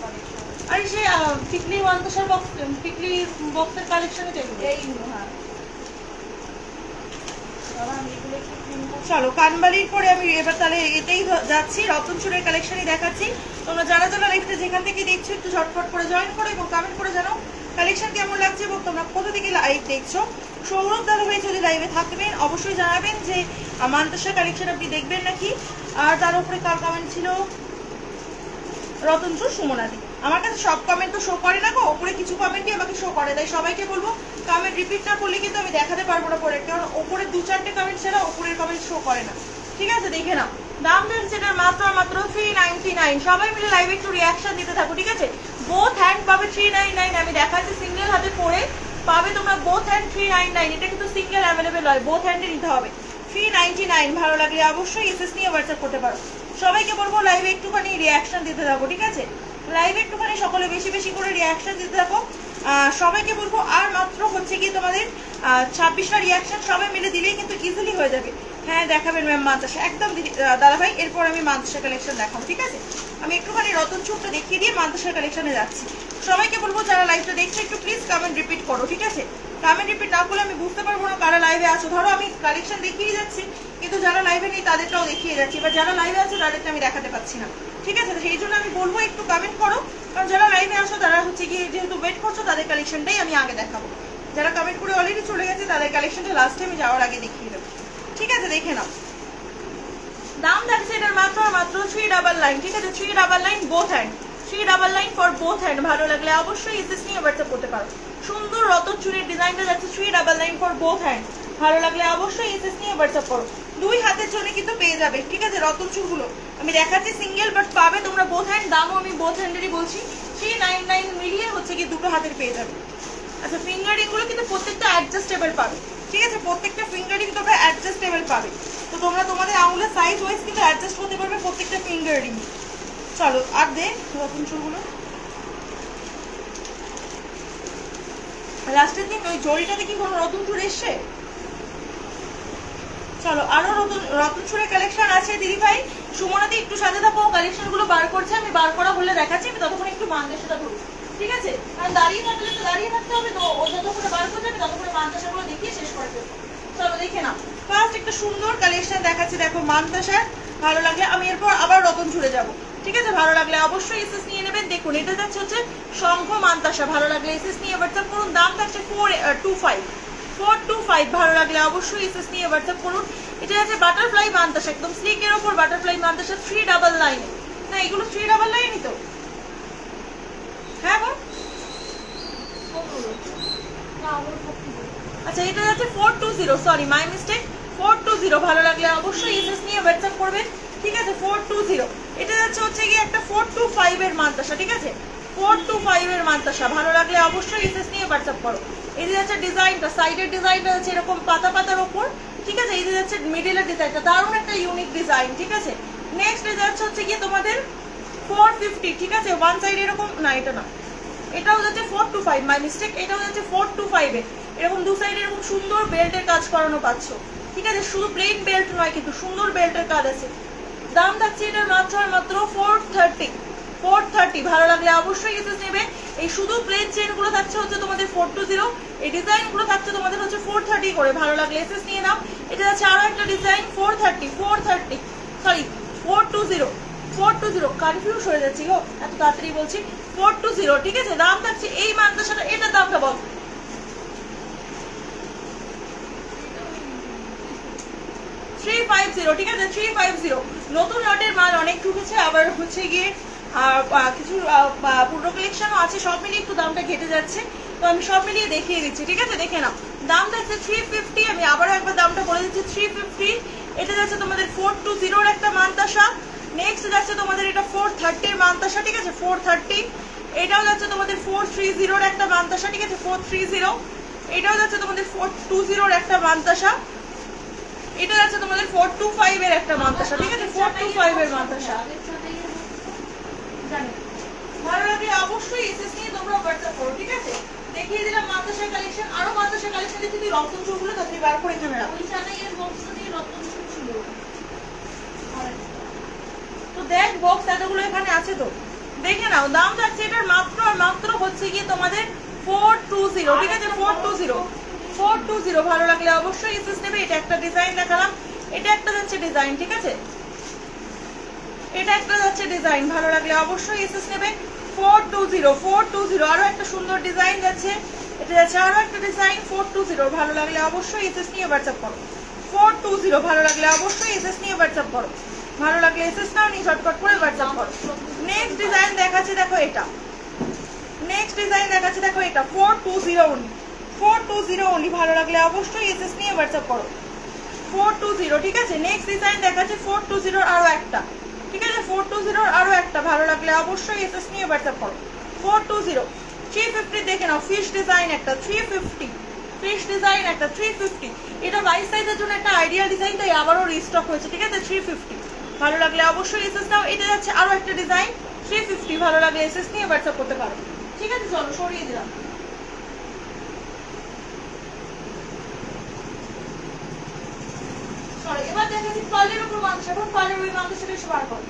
A: কালেকশন। আর সেই পিকলি ওয়ান্তাসার বক্স, পিকলি বক্সের কালেকশনে দেখো এইগুলো। হ্যাঁ চলো কানবালির পরে আমি এবার তাহলে এতেই যাচ্ছি, রতন চুরের কালেকশনই দেখাচ্ছি। তোমরা যারা যারা লাইভটা যেখান থেকে দেখছো একটু ঝটপট করে জয়েন করো এবং কমেন্ট করে জানাও কালেকশন কেমন লাগছে এবং তোমরা কোথা থেকে লাইভ দেখছো। সৌরভ দাদা ভাই যদি লাইভে থাকবেন অবশ্যই জানাবেন যে মান্তাসা কালেকশন আপনি দেখবেন নাকি। আর তার উপরে কার কমেন্ট ছিল? রতন চুর সুমনাদি। আমার কাছে সব কমেন্ট তো শো করে না গো, ওপরে কিছু কমেন্টই আমাকে শো করে, তাই সবাইকে বলবো কমেন্ট রিপিট না করলে কিন্তু আমি দেখাতে পারবো না পরে, কারণ ওপরে 2-4টে কমেন্ট ছাড়া ওপরের কমেন্ট শো করে না, ঠিক আছে দেখে নাও। দাম দিচ্ছে এটার মাত্র 399। সবাই মিলে লাইভে একটু রিয়াকশন দিতে থাকো, ঠিক আছে। বোথ হ্যান্ড পাবে 399, আমি দেখাচ্ছি সিঙ্গেল হাতে পরে পাবে তোমরা বোথ হ্যান্ড 399। এটা কিন্তু সিঙ্গেল অ্যাভেলেবেল হয়, বোথ হ্যান্ডে নিতে হবে। 399 ভালো লাগলে অবশ্যই এসএস নিয়ে হোয়াটসঅ্যাপ করতে পারো। সবাইকে বলবো লাইভে একটুখানি রিয়াকশন দিতে থাকো, ঠিক আছে। লাইভে একটুখানি সকলে বেশি বেশি করে রিয়াকশন দিতে থাকো। সবাইকে বলবো আর মাত্র হচ্ছে কি তোমাদের 26টা রিয়াকশন সবাই মিলে দিলেই কিন্তু ইজিলি হয়ে যাবে। হ্যাঁ দেখাবেন ম্যাম মান্তাসা, একদম দাদা ভাই। এরপর আমি মান্তাসা কালেকশন দেখাবো, ঠিক আছে। আমি একটুখানি রতন চুরটা দেখিয়ে দিয়ে মান্তাসার কালেকশনে যাচ্ছি। সবাইকে বলবো যারা লাইভটা দেখছো একটু প্লিজ কমেন্ট রিপিট করো, ঠিক আছে। কমেন্ট রিপিট না করলে আমি বুঝতে পারবো না কারা লাইভে আছো। ধরো আমি কালেকশন দেখিয়ে যাচ্ছি কিন্তু যারা লাইভে নেই তাদেরটাও দেখিয়ে যাচ্ছি, এবার যারা লাইভে আছে তাদেরটা আমি দেখাতে পাচ্ছি না, ঠিক আছে। সেই জন্য আমি বলবো একটু কমেন্ট করো, কারণ যারা লাইভে আসো তারা হচ্ছে গিয়ে যেহেতু ওয়েট করছো তাদের কালেকশনটাই আমি আগে দেখাবো। যারা কমেন্ট করে অলরেডি চলে গেছে তাদের কালেকশনটা লাস্টে আমি যাওয়ার আগে দেখিয়ে দেবো, ঠিক আছে দেখে নাও। দাম থাকছে এটার মাত্র 399, ঠিক আছে 399 both hand, 399 for both hand. ভালো লাগলে অবশ্যই এসএস নিয়ে হোয়াটসঅ্যাপ করতে পারো। সুন্দর রতন চুরির ডিজাইনটা যাচ্ছে 399 ফর বোথ হ্যান্ড। ভালো লাগলে অবশ্যই এসএস নিয়ে হোয়াটসঅ্যাপ করো। দুই হাতের জন্য কিন্তু পেয়ে যাবে, ঠিক আছে। রতন চুরগুলো আমি দেখাচ্ছি সিঙ্গেল, বাট পাবে তোমরা বোথ হ্যান্ড। দামও আমি বোথ হ্যান্ডেরই বলছি, 399 মিলিয়ে হচ্ছে কি দুটো হাতের পেয়ে যাবে। আচ্ছা ফিঙ্গারিং গুলো কিন্তু প্রত্যেকটা অ্যাডজাস্টেবল পাবে, ঠিক আছে। প্রত্যেকটা ফিঙ্গারিং তোমরা অ্যাডজাস্টেবল পাবে, তো তোমরা তোমাদের আঙুলের সাইজ ওয়াইজ কিন্তু অ্যাডজাস্ট করতে পারবে প্রত্যেকটা ফিঙ্গারিং। চলো আর দে রতন চুরগুলো লাস্টের দিন ওই জড়িটাতে কি কোনো রতন চুর এসছে? চলো আরো রতন চুরের কালেকশন আছে দিদি ভাই। সুমনাদি একটু সাথে থাকো, কালেকশন গুলো বার করছে, আমি বার করা হলে দেখাচ্ছি। আমি ততক্ষণ একটু মান্তাসাটা ধরবো, ঠিক আছে। কারণ দাঁড়িয়ে থাকলে তো দাঁড়িয়ে থাকতে হবে, তো ও যতক্ষণে বার করছে আমি ততক্ষণে মান্তাসাগুলো দেখিয়ে শেষ করে ফেলবো। চলো দেখে নাও। ফার্স্ট একটা সুন্দর কালেকশন দেখাচ্ছি, দেখো মান্তাসার। ভালো লাগলে আমি এরপর আবার রতন চুরে যাবো, ঠিক আছে। ভালো লাগলে অবশ্যই এসএস নিয়ে নেবেন। দেখুন এটা যাচ্ছে হচ্ছে শঙ্খ মান্তাসা। ভালো লাগলে এসএস নিয়ে হোয়াটসঅ্যাপ করুন। দাম থাকছে 425। ভালো লাগলে অবশ্যই এসএস নিয়ে হোয়াটসঅ্যাপ করুন। এটা আছে বাটারফ্লাই মান্তাসা, একদম স্লিকের ওপর বাটারফ্লাই মান্তাসা 399। না এগুলো 399ই তো, হ্যাঁ বল। আচ্ছা এটা যাচ্ছে 420, সরি মাই মিস্টেক, 420। ভালো লাগলে অবশ্যই এসএস নিয়ে হোয়াটসঅ্যাপ করবেন, ঠিক আছে 420। এটা যাচ্ছে হচ্ছে গিয়ে একটা 425 এর মান্তাসা, ঠিক আছে 425 এর মান্তাসা। ভালো লাগলে অবশ্যই এসএস নিয়ে হোয়াটসঅ্যাপ করো। এই যে যাচ্ছে ডিজাইনটা, সাইডের ডিজাইনটা হচ্ছে এরকম পাতা পাতার ওপর, ঠিক আছে। এই যে যাচ্ছে মিডিলের ডিজাইনটা, দারুণ একটা ইউনিক ডিজাইন, ঠিক আছে। নেক্সট এ যাচ্ছে হচ্ছে গিয়ে তোমাদের 450, ঠিক আছে। ওয়ান সাইড এরকম, না এটা না, এটাও যাচ্ছে 425, মাই মিস্টেক। এটাও যাচ্ছে 425 এ এরকম দু সাইডে এরকম সুন্দর বেল্টের কাজ করানো পাচ্ছ, ঠিক আছে। শুধু প্লেন বেল্ট নয় কিন্তু সুন্দর বেল্টের কাজ আছে। দাম থাকছে এটার মাত্র 430। ভালো লাগলে অবশ্যই এসএস নেবে। এই শুধু প্লেন চেন গুলো থাকছে হচ্ছে তোমাদের 420, এই ডিজাইন গুলো থাকছে তোমাদের হচ্ছে 430 করে। ভালো লাগলে এসএস নিয়ে নাও। এটা যাচ্ছে আরো একটা ডিজাইন 430, সরি 420, কনফিউজ হয়ে যাচ্ছি গো এত তাড়াতাড়ি বলছি। 420, ঠিক আছে। দাম থাকছে এই মান্তাসাটা, এটার দামটা বল। 350, ঠিক আছে 350। নতুন লটের মাল অনেক ঢুকেছে, আবার হচ্ছে গিয়ে আর কিছু পুরো কালেকশনও আছে, সব মিলিয়ে একটু দামটা ঘেটে যাচ্ছে, তো আমি সব মিলিয়ে দেখিয়ে দিচ্ছি, ঠিক আছে? দেখে নাও, দাম যাচ্ছে 350। আমি আবারও একবার দামটা বলে দিচ্ছি, 350। এটা যাচ্ছে তোমাদের 420 একটা মান্তাসা। নেক্সট যাচ্ছে তোমাদের এটা 430 মান্তাসা, ঠিক আছে? 430। এটাও যাচ্ছে তোমাদের 430 একটা মান্তাসা, ঠিক আছে? 430। এটাও যাচ্ছে তোমাদের 420 একটা মান্তাসা। এটা যাচ্ছে তোমাদের 425 এর একটা মান্তাসা, ঠিক আছে? 425 এর মান্তাসা। জানি ভালো লাগলে অবশ্যই এসএস নিয়ে তোমরা হোয়াটসঅ্যাপ করো, ঠিক আছে? দেখিয়ে দিলাম মাদ্রাসা কালেকশন, আরো মাদ্রাসা কালেকশন দেখি তুই রক্তন চুলগুলো তাড়াতাড়ি বার করে এখানে রাখ।
B: ওই চানাইয়ের বক্সটা দিয়ে রতন ছিল।
A: তো দেখ বক্স এতগুলো এখানে আছে, তো দেখে নাও। দাম যাচ্ছে এটার মাত্র আর মাত্র হচ্ছে গিয়ে তোমাদের 420, ঠিক আছে? 420 ভালো লাগলে অবশ্যই এসএস নেবে। এটা একটা ডিজাইন দেখালাম, এটা একটা যাচ্ছে ডিজাইন, ঠিক আছে? এটা একটা যাচ্ছে ডিজাইন, ভালো লাগলে অবশ্যই এসএস নেবে। 420 আরো একটা সুন্দর ডিজাইন যাচ্ছে, এটা যাচ্ছে আরো একটা ডিজাইন 420, ভালো লাগলে অবশ্যই এসএস নিয়ে হোয়াটসঅ্যাপ করো। 420 ভালো লাগলে অবশ্যই এসএস নিয়ে হোয়াটসঅ্যাপ করো। ভালো লাগলে এসএস নাও, নিয়ে ঝটপট করে হোয়াটসঅ্যাপ করো। নেক্সট ডিজাইন দেখাচ্ছি, দেখো এটা। নেক্সট ডিজাইন দেখাচ্ছি, দেখো এটা 420 অনলি। 420 অনলি, ভালো লাগলে অবশ্যই এসএস নিয়ে হোয়াটসঅ্যাপ করো। 420, ঠিক আছে? নেক্সট ডিজাইন দেখাচ্ছি 420 আরো একটা, ঠিক আছে? 420 আরো একটা, ভালো লাগলে অবশ্যই এসএস নিয়ে হোয়াটসঅ্যাপ করো। 420 350 দেখে নাও, ফিশ ডিজাইন একটা 350, ফিশ ডিজাইন একটা 350। এটা 22 সাইজের জন্য একটা আইডিয়াল ডিজাইন, তাই আবারও রিস্টক হয়েছে, ঠিক আছে? 350, ভালো লাগলে অবশ্যই এসএস নাও। এটা যাচ্ছে আরো একটা ডিজাইন 350, ভালো লাগলে এসএস নিয়ে হোয়াটসঅ্যাপ করতে পারো, ঠিক আছে? চলো সরিয়ে দিলাম। এবার দেখাচ্ছি পার্লের উপর মাংস, এবং পার্লের ওই মাংসটা এসে বার করো।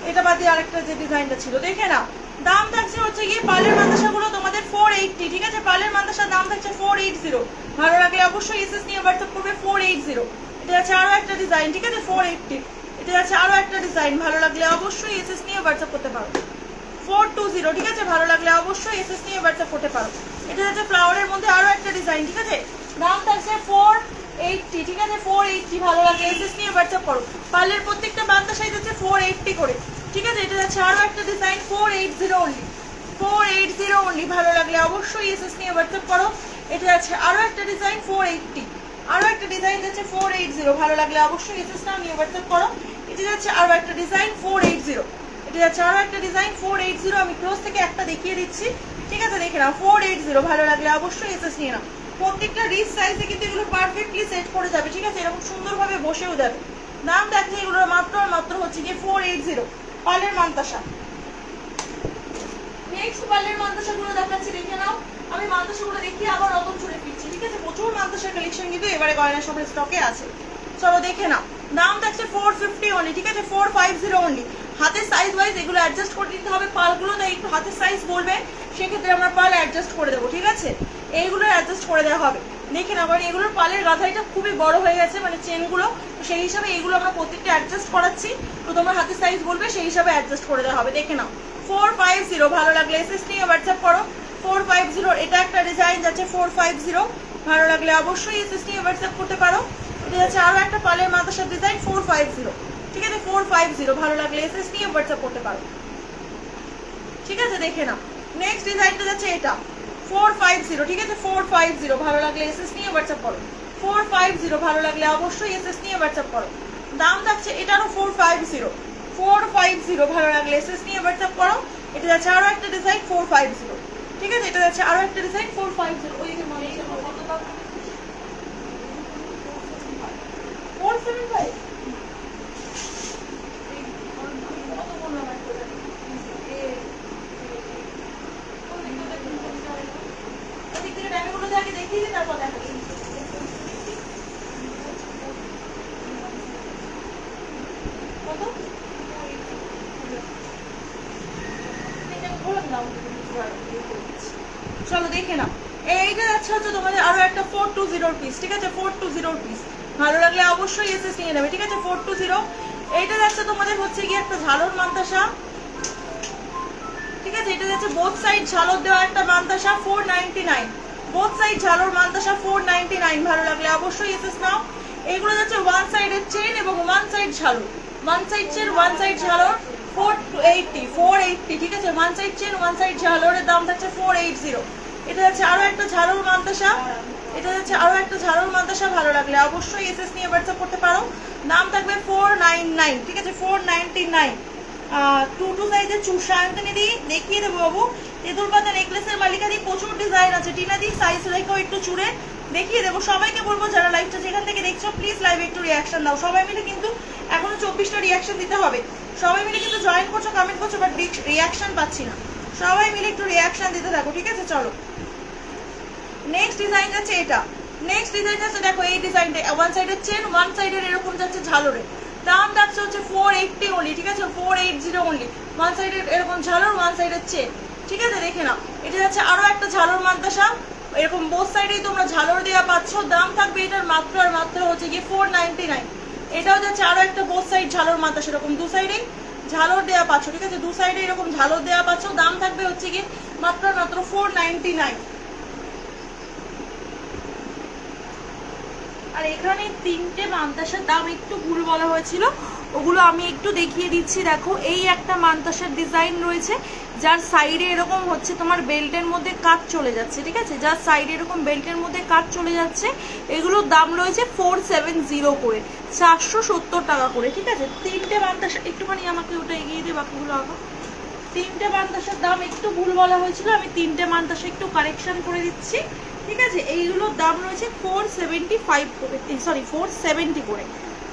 A: এটা বাদে আরেকটা যে ডিজাইনটা ছিল, দেখে না। দাম থাকছে হচ্ছে গিয়ে পার্লের মাদ্রাসাগুলো তোমাদের 480, ঠিক আছে? পার্লের মাদ্রাসার দাম থাকছে 480, ভালো লাগলে অবশ্যই এসএস নিয়ে হোয়াটসঅ্যাপ করবে। 480, এটা আছে আরো একটা ডিজাইন, ঠিক আছে? 480, এটা আছে আরো একটা ডিজাইন, ভালো লাগলে অবশ্যই এসএস নিয়ে হোয়াটসঅ্যাপ করতে পারো। 420, ঠিক আছে? ভালো লাগলে অবশ্যই এসএস নিয়ে হোয়াটসঅ্যাপ করতে পারো। এটা হচ্ছে ফ্লাওয়ারের মধ্যে আরো একটা ডিজাইন, ঠিক আছে? দাম থাকছে 480, ঠিক আছে? 480, ভালো লাগলে এসএস নিয়ে হোয়াটসঅ্যাপ করো। পার্লের প্রত্যেকটা বান্দা সাইজ হচ্ছে 480 করে, ঠিক আছে? এটা যাচ্ছে আরো একটা ডিজাইন 480 অনলি। 480 অনলি, ভালো লাগলে অবশ্যই এসএস নিয়ে হোয়াটসঅ্যাপ করো। এটা যাচ্ছে আরো একটা ডিজাইন 480, আরো একটা ডিজাইন যাচ্ছে 480, ভালো লাগলে অবশ্যই এসএস নাও, নিয়ে হোয়াটসঅ্যাপ করো। এটা যাচ্ছে আরো একটা ডিজাইন 480, এটা যাচ্ছে আরো একটা ডিজাইন 480। আমি ক্লোজ থেকে একটা দেখিয়ে দিচ্ছি, ঠিক আছে? দেখে নাও 480, ভালো লাগলে অবশ্যই এসএস নিয়ে নাও। প্রত্যেকটা রিচ সাইজে কিন্তু এগুলো পারফেক্টলি সেট করে যাবে, ঠিক আছে? এরকম সুন্দরভাবে বসেও যাবে। দাম দেখছে এগুলোর মাত্র আর মাত্র হচ্ছে গিয়ে 480, পার্লের মান্তাসা। নেক্সট পার্লের মান্তাসাগুলো দেখাচ্ছি, দেখে নাও। আমি মান্তাসাগুলো দেখিয়ে আবার নতুন চুড়ে ফিরছি, ঠিক আছে? প্রচুর মান্তাসার কালেকশন কিন্তু এবারে গয়না শপের স্টকে আছে, চলো দেখে নাও। দাম থাকছে 450 অনলি, ঠিক আছে? 450 অনলি। হাতের সাইজ ওয়াইজ এগুলো অ্যাডজাস্ট করে দিতে হবে, পালগুলো তাই একটু হাতের সাইজ বলবে, সেক্ষেত্রে আমরা পাল অ্যাডজাস্ট করে দেবো, ঠিক আছে? এইগুলো অ্যাডজাস্ট করে দেওয়া হবে, দেখে নাও। কারণ এগুলোর পালের গাথাইটা খুবই বড় হয়ে গেছে, মানে চেনগুলো, সেই হিসাবে এইগুলো আমরা প্রত্যেকটা অ্যাডজাস্ট করাচ্ছি, তো তোমার হাতের সাইজ বলবে, সেই হিসাবে অ্যাডজাস্ট করে দেওয়া হবে, দেখে নাও। 450, ভালো লাগলে এসএস নিয়ে হোয়াটসঅ্যাপ করো। 450, এটা একটা ডিজাইন যাচ্ছে 450, ভালো লাগলে অবশ্যই এসএস নিয়ে হোয়াটসঅ্যাপ করতে পারো। এটা যাচ্ছে আরো একটা পালের মাদ্রাসার ডিজাইন 450, ঠিক আছে? 450, ভালো লাগলে এসএস নিয়ে হোয়াটসঅ্যাপ করতে পারো, ঠিক আছে? দেখে নাও। নেক্সট ডিজাইনটা যাচ্ছে এটা 450, ঠিক আছে? 450, ভালো লাগলে এসএস নিয়ে হোয়াটসঅ্যাপ করো। 450, ভালো লাগলে অবশ্যই এসএস নিয়ে হোয়াটসঅ্যাপ করো। দাম থাকছে এটারও 450, 450, ভালো লাগলে এসএস নিয়ে হোয়াটসঅ্যাপ করো। এটা যাচ্ছে আরো একটা ডিজাইন 450, ঠিক আছে? এটা যাচ্ছে আরো একটা ডিজাইন 450। ওই যে মানে 475, আগে দেখিয়ে দিই, তারপর দেখাচ্ছি। কত? চলো দেখে নাও। এইটা যাচ্ছে হচ্ছে তোমাদের আরো একটা 420 পিস, ঠিক আছে? 420 পিস, ভালো লাগলে অবশ্যই এসএস নিয়ে নেবে, ঠিক আছে? 420। এইটা যাচ্ছে তোমাদের হচ্ছে গিয়ে একটা ঝালর মান্তাসা, ঠিক আছে? এটা যাচ্ছে বোথ সাইড ঝালর দেওয়া একটা মান্তাসা 499, বোথ সাইড ঝালর মান্তাসা 499, ভালো লাগলে অবশ্যই এসএস নাও। এগুলো যাচ্ছে ওয়ান সাইডের চেন এবং ওয়ান সাইড ঝালর, one side chain one side ঝালর 480 ঠিক আছে। One side chain one side ঝালরের দাম থাকছে 480। এটা হচ্ছে আরো একটা ঝালর মান্তাসা, এটা হচ্ছে আরো একটা ঝালর মান্তাসা। ভালো লাগলে অবশ্যই এসএস নিয়ে হোয়াটসঅ্যাপ করতে পারো। দাম থাকবে 499 ঠিক আছে, 499। 2 সাইজের সায়ন্তনী দি দেখিয়ে দেবো বাবু। তেঁতুল পাতা নেকলেসের মালিকা দি প্রচুর ডিজাইন আছে। টিনা দি সাইজ রেখেও একটু চুড়ে দেখিয়ে দেবো। সবাইকে বলবো যারা লাইভটা যেখান থেকে দেখছো প্লিজ লাইভে একটু রিয়াকশন দাও। সবাই মিলে কিন্তু এখনো 24টা রিয়াকশন দিতে হবে। সবাই মিলে কিন্তু জয়েন করছো, কমেন্ট করছো, বাট রিয়াকশন পাচ্ছি না। সবাই মিলে একটু রিয়াকশন দিতে থাকো, ঠিক আছে? চলো নেক্সট ডিজাইন আছে এটা। নেক্সট ডিজাইন আছে দেখো এই ডিজাইনটা, ওয়ান সাইডের চেন ওয়ান সাইডের এরকম যাচ্ছে ঝালরে। দাম থাকছে হচ্ছে 480 অনলি, ঠিক আছে? 480 অনলি। ওয়ান সাইডের এরকম ঝালর ওয়ান সাইডের চেন, ঠিক আছে? দেখে নাও। এটা যাচ্ছে আরো একটা ঝালর মান্তাসা, এরকম বোথ সাইডেই তোমরা ঝালর দেওয়া পাচ্ছ। দাম থাকবে এটার মাত্র আর মাত্র হচ্ছে গিয়ে 499। এটাও যাচ্ছে আরো একটা বোথ সাইড ঝালর মান্তাসা, এরকম দু সাইডেই ঝালর দেওয়া পাচ্ছ, ঠিক আছে? দু সাইডে এরকম ঝালর দেওয়া পাচ্ছ। দাম থাকবে হচ্ছে গিয়ে মাত্র আর মাত্র 499। আর এখানে তিনটে মান্তাসার দাম একটু ভুল বলা হয়েছিল, ওগুলো আমি একটু দেখিয়ে দিচ্ছি। দেখো এই একটা মান্তাসার ডিজাইন রয়েছে যার সাইডে এরকম হচ্ছে তোমার বেল্টের মধ্যে কাট চলে যাচ্ছে, ঠিক আছে? যার সাইডে এরকম বেল্টের মধ্যে কাট চলে যাচ্ছে, এগুলোর দাম রয়েছে 470 করে, 470 টাকা করে, ঠিক আছে? তিনটে মান্তাসা একটুখানি আমাকে ওটা এগিয়ে দিয়ে বাকিগুলো আঁকো। তিনটে মান্তাসার দাম একটু ভুল বলা হয়েছিল, আমি তিনটে মান্তাসা একটু কারেকশন করে দিচ্ছি, ঠিক আছে? এইগুলোর দাম রয়েছে 475 করে, সরি 470 করে,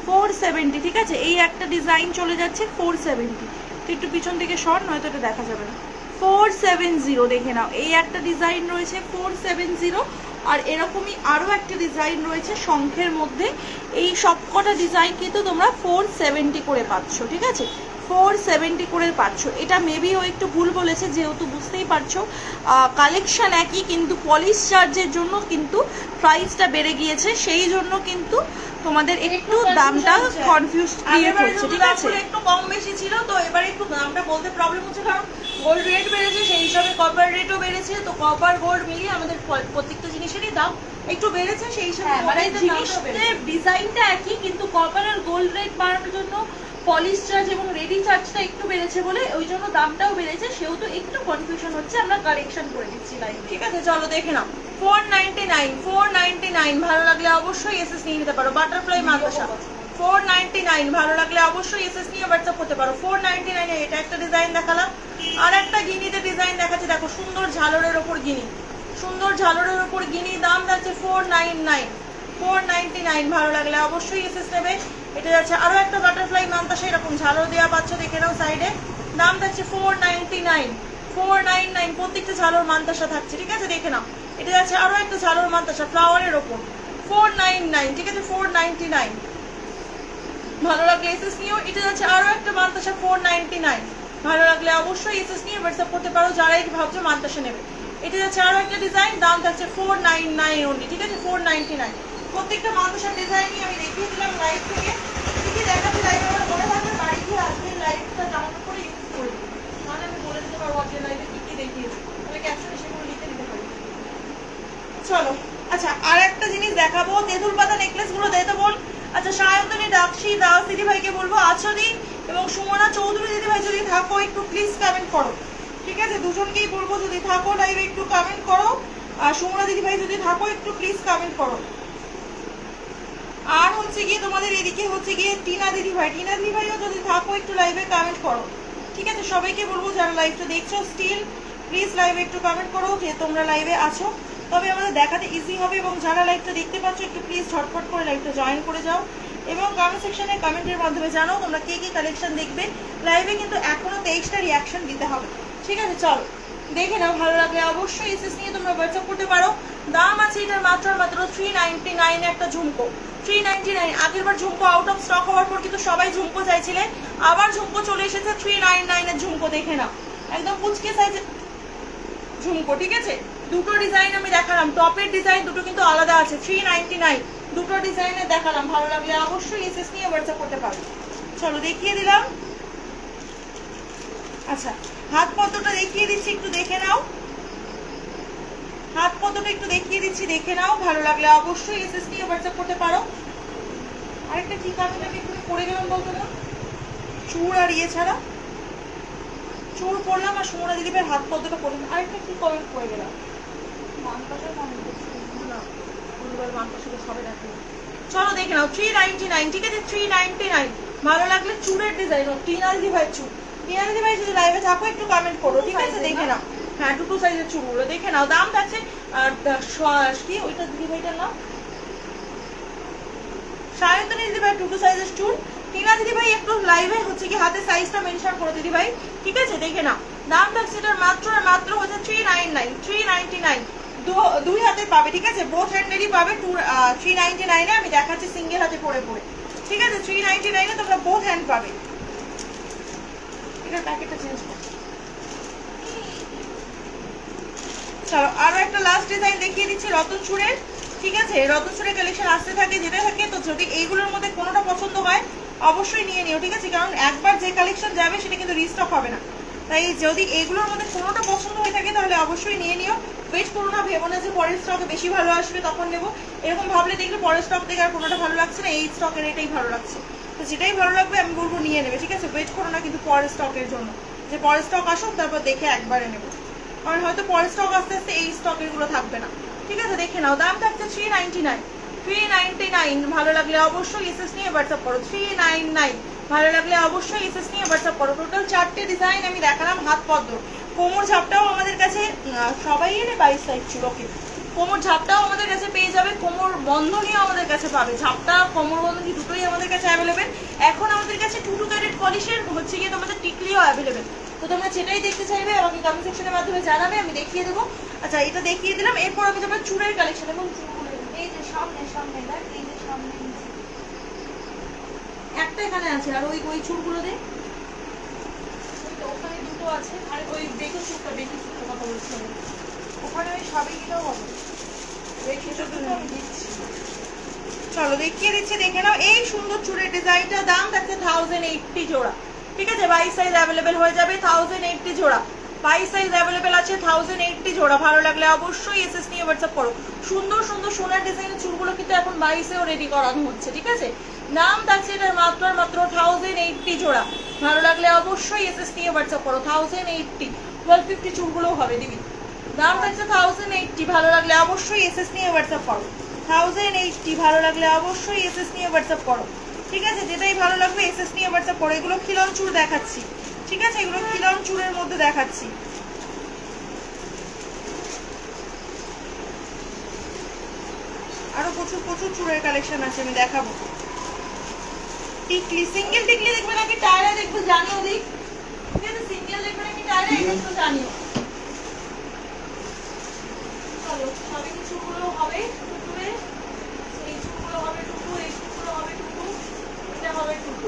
A: 470, ঠিক আছে? এই একটা ডিজাইন চলে যাচ্ছে 470। তো একটু পিছন দিকে সর, নয়তো এটা দেখা যাবে না। 470 দেখে নাও, এই একটা ডিজাইন রয়েছে 470। আর এরকমই আরও একটা ডিজাইন রয়েছে শঙ্খের মধ্যে। এই সবকটা ডিজাইন কিন্তু তোমরা 470 করে পাচ্ছ, ঠিক আছে? 470 করে পাচ্ছ। এটা মেবি ও একটু ভুল বলেছে, যেহেতু বুঝতেই পারছো কালেকশন একই, কিন্তু পলিশ চার্জের জন্য কিন্তু প্রাইসটা বেড়ে গিয়েছে, সেই জন্য কিন্তু তোমাদের একটু দামটা কনফিউজ ক্রিয়েট হচ্ছে, ঠিক আছে? একটু কম বেশি ছিল, তো এবারে একটু দামটা বলতে প্রবলেম হচ্ছে, কারণ গোল্ড রেট বেড়েছে, সেই হিসাবে কপার রেটও বেড়েছে। তো কপার গোল্ড মিলিয়ে আমাদের প্রত্যেকটা জিনিসেরই দাম একটু বেড়েছে, সেই হিসাবে
B: মানে জিনিসের ডিজাইনটা একই, কিন্তু কপার আর গোল্ড রেট বাড়ানোর জন্য পলিশ চার্জ এবং রেডি চার্জটা একটু বেড়েছে বলে ওই জন্য দামটাও বেড়েছে, সেহেতু একটু কনফিউশন হচ্ছে, আমরা কারেকশন করে দিচ্ছি লাইভ,
A: ঠিক আছে? চলো দেখে নাও। 499 ভালো লাগলে অবশ্যই এসএস নিয়ে নিতে পারো। বাটারফ্লাই মাদ্রাসা 499 ভালো লাগলে অবশ্যই এসএস নিয়ে হোয়াটসঅ্যাপ করতে পারো। 499 এ এটা একটা ডিজাইন দেখালাম, আর একটা গিনিতে ডিজাইন দেখাচ্ছি। দেখো সুন্দর ঝালরের ওপর গিনি, সুন্দর ঝালরের ওপর গিনি। দাম যাচ্ছে 499 ভালো লাগলে অবশ্যই এসএস নেবে। এটা যাচ্ছে আরো একটা বাটারফ্লাই মান্তাসা, এরকম ঝালর দেওয়া পাচ্ছ, দেখে নাও সাইডে। দাম যাচ্ছে 499 প্রত্যেকটা ঝালর মান্তাসা থাকছে, ঠিক আছে? দেখে নাও। এটা যাচ্ছে আরো একটা ঝালর মান্তাসা ফ্লাওয়ারের ওপর 499, ঠিক আছে? 499 ভালো লাগলে এসএস নিও। এটা যাচ্ছে আরো একটা মান্তাসা 499 ভালো লাগলে অবশ্যই এসএস নিয়ে হোয়াটসঅ্যাপ করতে পারো যারা এই ভাবছো মান্তাসা নেবে। এটা যাচ্ছে আরো একটা ডিজাইন, দাম যাচ্ছে 499 অনলি, ঠিক আছে? 499 প্রত্যেকটা মান্তাসার ডিজাইনই আমি দেখিয়ে দিলাম লাইভ থেকে। কি দেখাচ্ছি লাইভ আমার মনে থাকবে, বাড়ি গিয়ে আসবেন লাইভটা ডাউনলোড করে ইউজ করে দিন, তাহলে আমি বলে দিতে পারবো যে লাইভে কি কি দেখিয়েছি, তাহলে ক্যাপশনে সেগুলো লিখে দিতে পারি। চলো আচ্ছা, আর একটা জিনিস দেখাবো, তেঁতুল পাতা নেকলেস গুলো দিতে বল। আচ্ছা সায়ন্তনী ডাকশি দাস দিদি ভাইকে বলবো আছো দি, এবং সুমনা চৌধুরী দিদি ভাই যদি থাকো একটু প্লিজ কমেন্ট করো, ঠিক আছে? দুজনকেই বলবো যদি থাকো লাইভে একটু কমেন্ট করো। আর সুমনা দিদি ভাই যদি থাকো একটু প্লিজ কমেন্ট করো। আর হচ্ছে গিয়ে তোমাদের এদিকে হচ্ছে গিয়ে টিনা দিদি ভাইও যদি থাকো একটু লাইভে কমেন্ট করো, ঠিক আছে? সবাইকে বলবো যারা লাইভটা দেখছো স্টিল প্লিজ লাইভে একটু কমেন্ট করো যে তোমরা লাইভে আছো, তবে আমাদের দেখাতে ইজি হবে। এবং যারা লাইভটা দেখতে পাচ্ছ একটু প্লিজ ঝটপট করে লাইভটা জয়েন করে যাও, এবং কমেন্ট সেকশনে কমেন্টের মাধ্যমে জানাও তোমরা কে কি কালেকশন দেখবে। লাইভে কিন্তু এখনো 23টা রিয়াকশন দিতে হবে, ঠিক আছে? চলো দেখে নাও, ভালো লাগলে অবশ্যই এসএস নিয়ে তোমরা হোয়াটসঅ্যাপ করতে পারো। দাম আছে এটার মাত্র 399 একটা ঝুমকো, 399। আগের বার ঝুমকো আউট অফ স্টক হওয়ার পর কিন্তু সবাই ঝুমকো চাইছিলেন, আবার ঝুমকো চলে এসেছে 399 এর ঝুমকো। দেখে নাও একদম পুচকে সাইজের ঝুমকো, ঠিক আছে? দুটো ডিজাইন আমি দেখালাম, টপের ডিজাইন দুটো কিন্তু আলাদা আছে। 399 দুটো ডিজাইনের দেখালাম, ভালো লাগলে অবশ্যই এসএস নিয়ে হোয়াটসঅ্যাপ করতে পারো। চলো দেখিয়ে দিলাম। আচ্ছা হাত পদ্মটা দেখিয়ে দিচ্ছি, একটু দেখে নাও। হাত পদ্মটা একটু দেখিয়ে দিচ্ছি, দেখে নাও। ভালো লাগলে অবশ্যই এসএস নিয়ে হোয়াটসঅ্যাপ করতে পারো। আরেকটা কি কারণে আমি একটু পড়ে গেলাম বলতো না, চূড় আর ইয়ে ছাড়া, চূড় পরলাম আর সুমনা দিদিভাইয়ের হাত পদ্মটা পরলাম। আরেকটা কি কমেন্ট করে গেলাম, চলো দেখে নাও 399, ঠিক আছে 399। ভালো লাগলে চুড়ের ডিজাইন ও টিনা দিদিভাইয়ের চুড়। টিনা দিদিভাই যদি লাইভে থাকো একটু কমেন্ট করো, ঠিক আছে দেখে নাও। হ্যাঁ, 2 সাইজের চুড়গুলো দেখে নাও। দাম থাকছে কি ওইটা দিদিভাইটার নাম সায়ন্তনী দিদিভাই, 2 সাইজের চুড়। টিনা দিদিভাই একটু লাইভে হচ্ছে কি হাতে সাইজটা মেনশন করো দিদিভাই, ঠিক আছে দেখে নাও। দাম থাকছে এটার মাত্র আর মাত্র হচ্ছে 399, 399। দুই হাতে পাবে, ঠিক আছে, বোথ হ্যান্ডেরই পাবে 399 এ। আমি দেখাচ্ছি সিঙ্গেল হাতে পরে পরে, ঠিক আছে 399 এ তোমরা বোথ হ্যান্ড পাবে। এটার প্যাকেটটা চেঞ্জ করো। চলো আরো একটা লাস্ট ডিজাইন দেখিয়ে দিচ্ছি রতন চূড়ের, ঠিক আছে। রতন চূড়ের কালেকশন আসতে থাকে যেতে থাকে, তো যদি এইগুলোর মধ্যে কোনোটা পছন্দ হয় অবশ্যই নিয়ে নিও, ঠিক আছে, কারণ একবার যে কালেকশন যাবে সেটা কিন্তু রিস্টক হবে না। তাই যদি এইগুলোর মধ্যে কোনোটা পছন্দ হয়ে থাকে তাহলে অবশ্যই নিয়ে নিও। ওয়েট করো না, ভেবো না যে পরের স্টকে বেশি ভালো আসবে তখন নেবো, এরকম ভাবলে দেখলে পরের স্টক থেকে আর কোনোটা ভালো লাগছে না, এই স্টকের এটাই ভালো লাগছে, তো যেটাই ভালো লাগবে আমি বলবো নিয়ে নেবে, ঠিক আছে। ওয়েট করো না কিন্তু পরের স্টকের জন্য, যে পরের স্টক আসুক তারপর দেখে একবারে নেবো, কারণ হয়তো পরের স্টক আস্তে আস্তে এই স্টকের গুলো থাকবে না, ঠিক আছে দেখে নাও। দাম থাকছে 399, 399। ভালো লাগলে অবশ্যই এসএস নিয়ে হোয়াটসঅ্যাপ করো। 399 ভালো লাগলে অবশ্যই এসএস নিয়ে হোয়াটসঅ্যাপ করো। টোটাল 4টে ডিজাইন আমি দেখালাম হাত পদ্ম। কোমর ঝাপটাও আমাদের কাছে সবাই এনে 22 সাইজ ছিল, ওকে। কোমর ঝাপটাও আমাদের কাছে পেয়ে যাবে, কোমর বন্ধনীও আমাদের কাছে পাবে, ঝাপটা কোমর বন্ধনী দুটোই আমাদের কাছে অ্যাভেলেবেল। এখন আমাদের কাছে 2 ক্যারেট পলিশের হচ্ছে গিয়ে তোমাদের টিকলিও অ্যাভেলেবেল, তো তোমরা যেটাই দেখতে চাইবে আমাকে কমেন্ট সেকশনের মাধ্যমে জানাবে, আমি দেখিয়ে দেবো। আচ্ছা এটা দেখিয়ে দিলাম, এরপর আমি তোমার চুড়ের কালেকশন এবং
B: এই যে সামনে সামনে দেখ, এই যে সামনে
A: একটা এখানে আছে, আর ওই চুড়গুলো দে,
B: ওখানে দুটো আছে।
A: আর ওই বেকু চুড়টা কথা বলছি ওখানে ওই সাবেকিটাও হবে, বেকু চুড়টা আমি দিচ্ছি। চলো দেখিয়ে দিচ্ছি দেখে নাও এই সুন্দর চুড়ের ডিজাইনটা। দাম থাকছে 1080 জোড়া, ঠিক আছে 22 সাইজ অ্যাভেলেবেল হয়ে যাবে, 1080 জোড়া, 22 সাইজ অ্যাভেলেবেল আছে, 1080 জোড়া। ভালো লাগলে অবশ্যই এসএস নিয়ে হোয়াটসঅ্যাপ করো। সুন্দর সুন্দর সোনার ডিজাইনের চুড়গুলো কিন্তু এখন 22-এও রেডি করানো হচ্ছে, ঠিক আছে। দাম থাকছে এটার মাত্র 1080 জোড়া। ভালো লাগলে অবশ্যই এসএস নিয়ে হোয়াটসঅ্যাপ করো। 1080, 1250 চুড়গুলো হবে দিবি। দাম থাকছে 1080, ভালো লাগলে অবশ্যই এসএস নিয়ে হোয়াটসঅ্যাপ করো। 1080, ভালো লাগলে অবশ্যই এসএস নিয়ে হোয়াটসঅ্যাপ করো, ঠিক আছে, যেটাই ভালো লাগবে এসএস নিয়ে হোয়াটসঅ্যাপ করো। এগুলো খিলন চুড় দেখাচ্ছি, ঠিক আছে, এগুলো খিলন চুড়ের মধ্যে দেখাচ্ছি। আরো প্রচুর প্রচুর চুড়ের কালেকশন আছে, আমি দেখাবো। টিকলি, সিঙ্গেল টিকলি দেখবে নাকি টায়রা দেখবে জানিও দিক, ঠিক আছে, সিঙ্গেল দেখবে নাকি টায়রা এটা একটু জানিও। চলো সবই চুড়গুলো হবে টুকুরে, এই চুড়গুলো হবে টুকু, এই চুড়গুলো হবে টুকু, এটা হবে টুকু।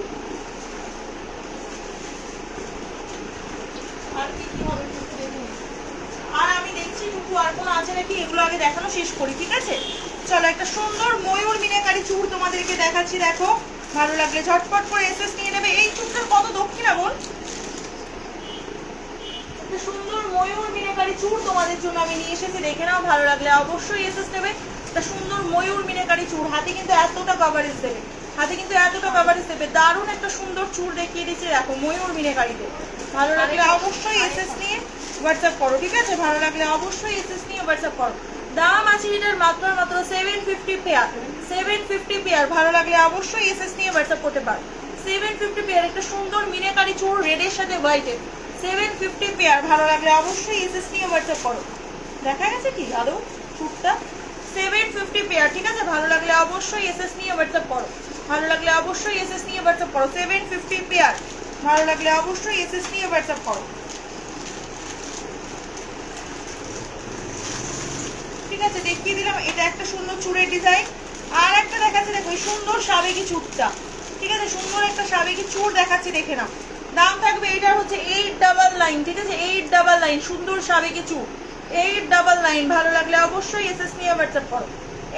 A: আর কি কি হবে টুকু দেখুন। আর আমি দেখছি টুকু আর কোন আছে নাকি, এগুলো আগে দেখানো শেষ করি, ঠিক আছে। চলো একটা সুন্দর ময়ূর মিনাকারি চুড় তোমাদেরকে দেখাচ্ছি, দেখো ভালো লাগলে ঝটপট করে এসএস নিয়ে নেবে। এই চুড়টার কত দক্ষিণা বোন, একটা সুন্দর ময়ূর মিনাকারি চুড় তোমাদের জন্য আমি নিয়ে এসেছি, দেখে নাও। ভালো লাগলে অবশ্যই এসএস নেবে। একটা সুন্দর ময়ূর মিনাকারি চুড়, হাতে কিন্তু এতটা কভারেজ দেবে, হাতে কিন্তু এতটা কভারেজ দেবে। দারুণ একটা সুন্দর চুড় দেখিয়ে দিচ্ছি, দেখো ময়ূর মিনাকারিতে। ভালো লাগলে অবশ্যই এসএস নিয়ে হোয়াটসঅ্যাপ করো, ঠিক আছে, ভালো লাগলে অবশ্যই এসএস নিয়ে হোয়াটসঅ্যাপ করো। দাম আছে এটার মাত্র 750 পেয়ার, 750 পেয়ার। ভালো লাগলে অবশ্যই এসএস নিয়ে হোয়াটসঅ্যাপ করতে পারো। 750 পেয়ার, একটা সুন্দর মিনাকারি চুড় রেডের সাথে হোয়াইটের, 750 পেয়ার। ভালো লাগলে অবশ্যই এসএস নিয়ে হোয়াটসঅ্যাপ করো। দেখা গেছে কি আদৌ চুড়টা, 750 পেয়ার, ঠিক আছে। ভালো লাগলে অবশ্যই এসএস নিয়ে হোয়াটসঅ্যাপ করো। ভালো লাগলে অবশ্যই এসএস নিয়ে হোয়াটসঅ্যাপ করো। 750 পেয়ার, ভালো লাগলে অবশ্যই এসএস নিয়ে হোয়াটসঅ্যাপ করো, ঠিক আছে। দেখিয়ে দিলাম এটা একটা সুন্দর চুড়ের ডিজাইন। আর একটা দেখাচ্ছি, দেখো এই সুন্দর সাবেকি চুড়টা, ঠিক আছে, সুন্দর একটা সাবেকি চুড় দেখাচ্ছি, দেখে নাও। দাম থাকবে এটার হচ্ছে 899, ঠিক আছে, 899, সুন্দর সাবেকি চুড় 899। ভালো লাগলে অবশ্যই এসএস নিয়ে হোয়াটসঅ্যাপ করো।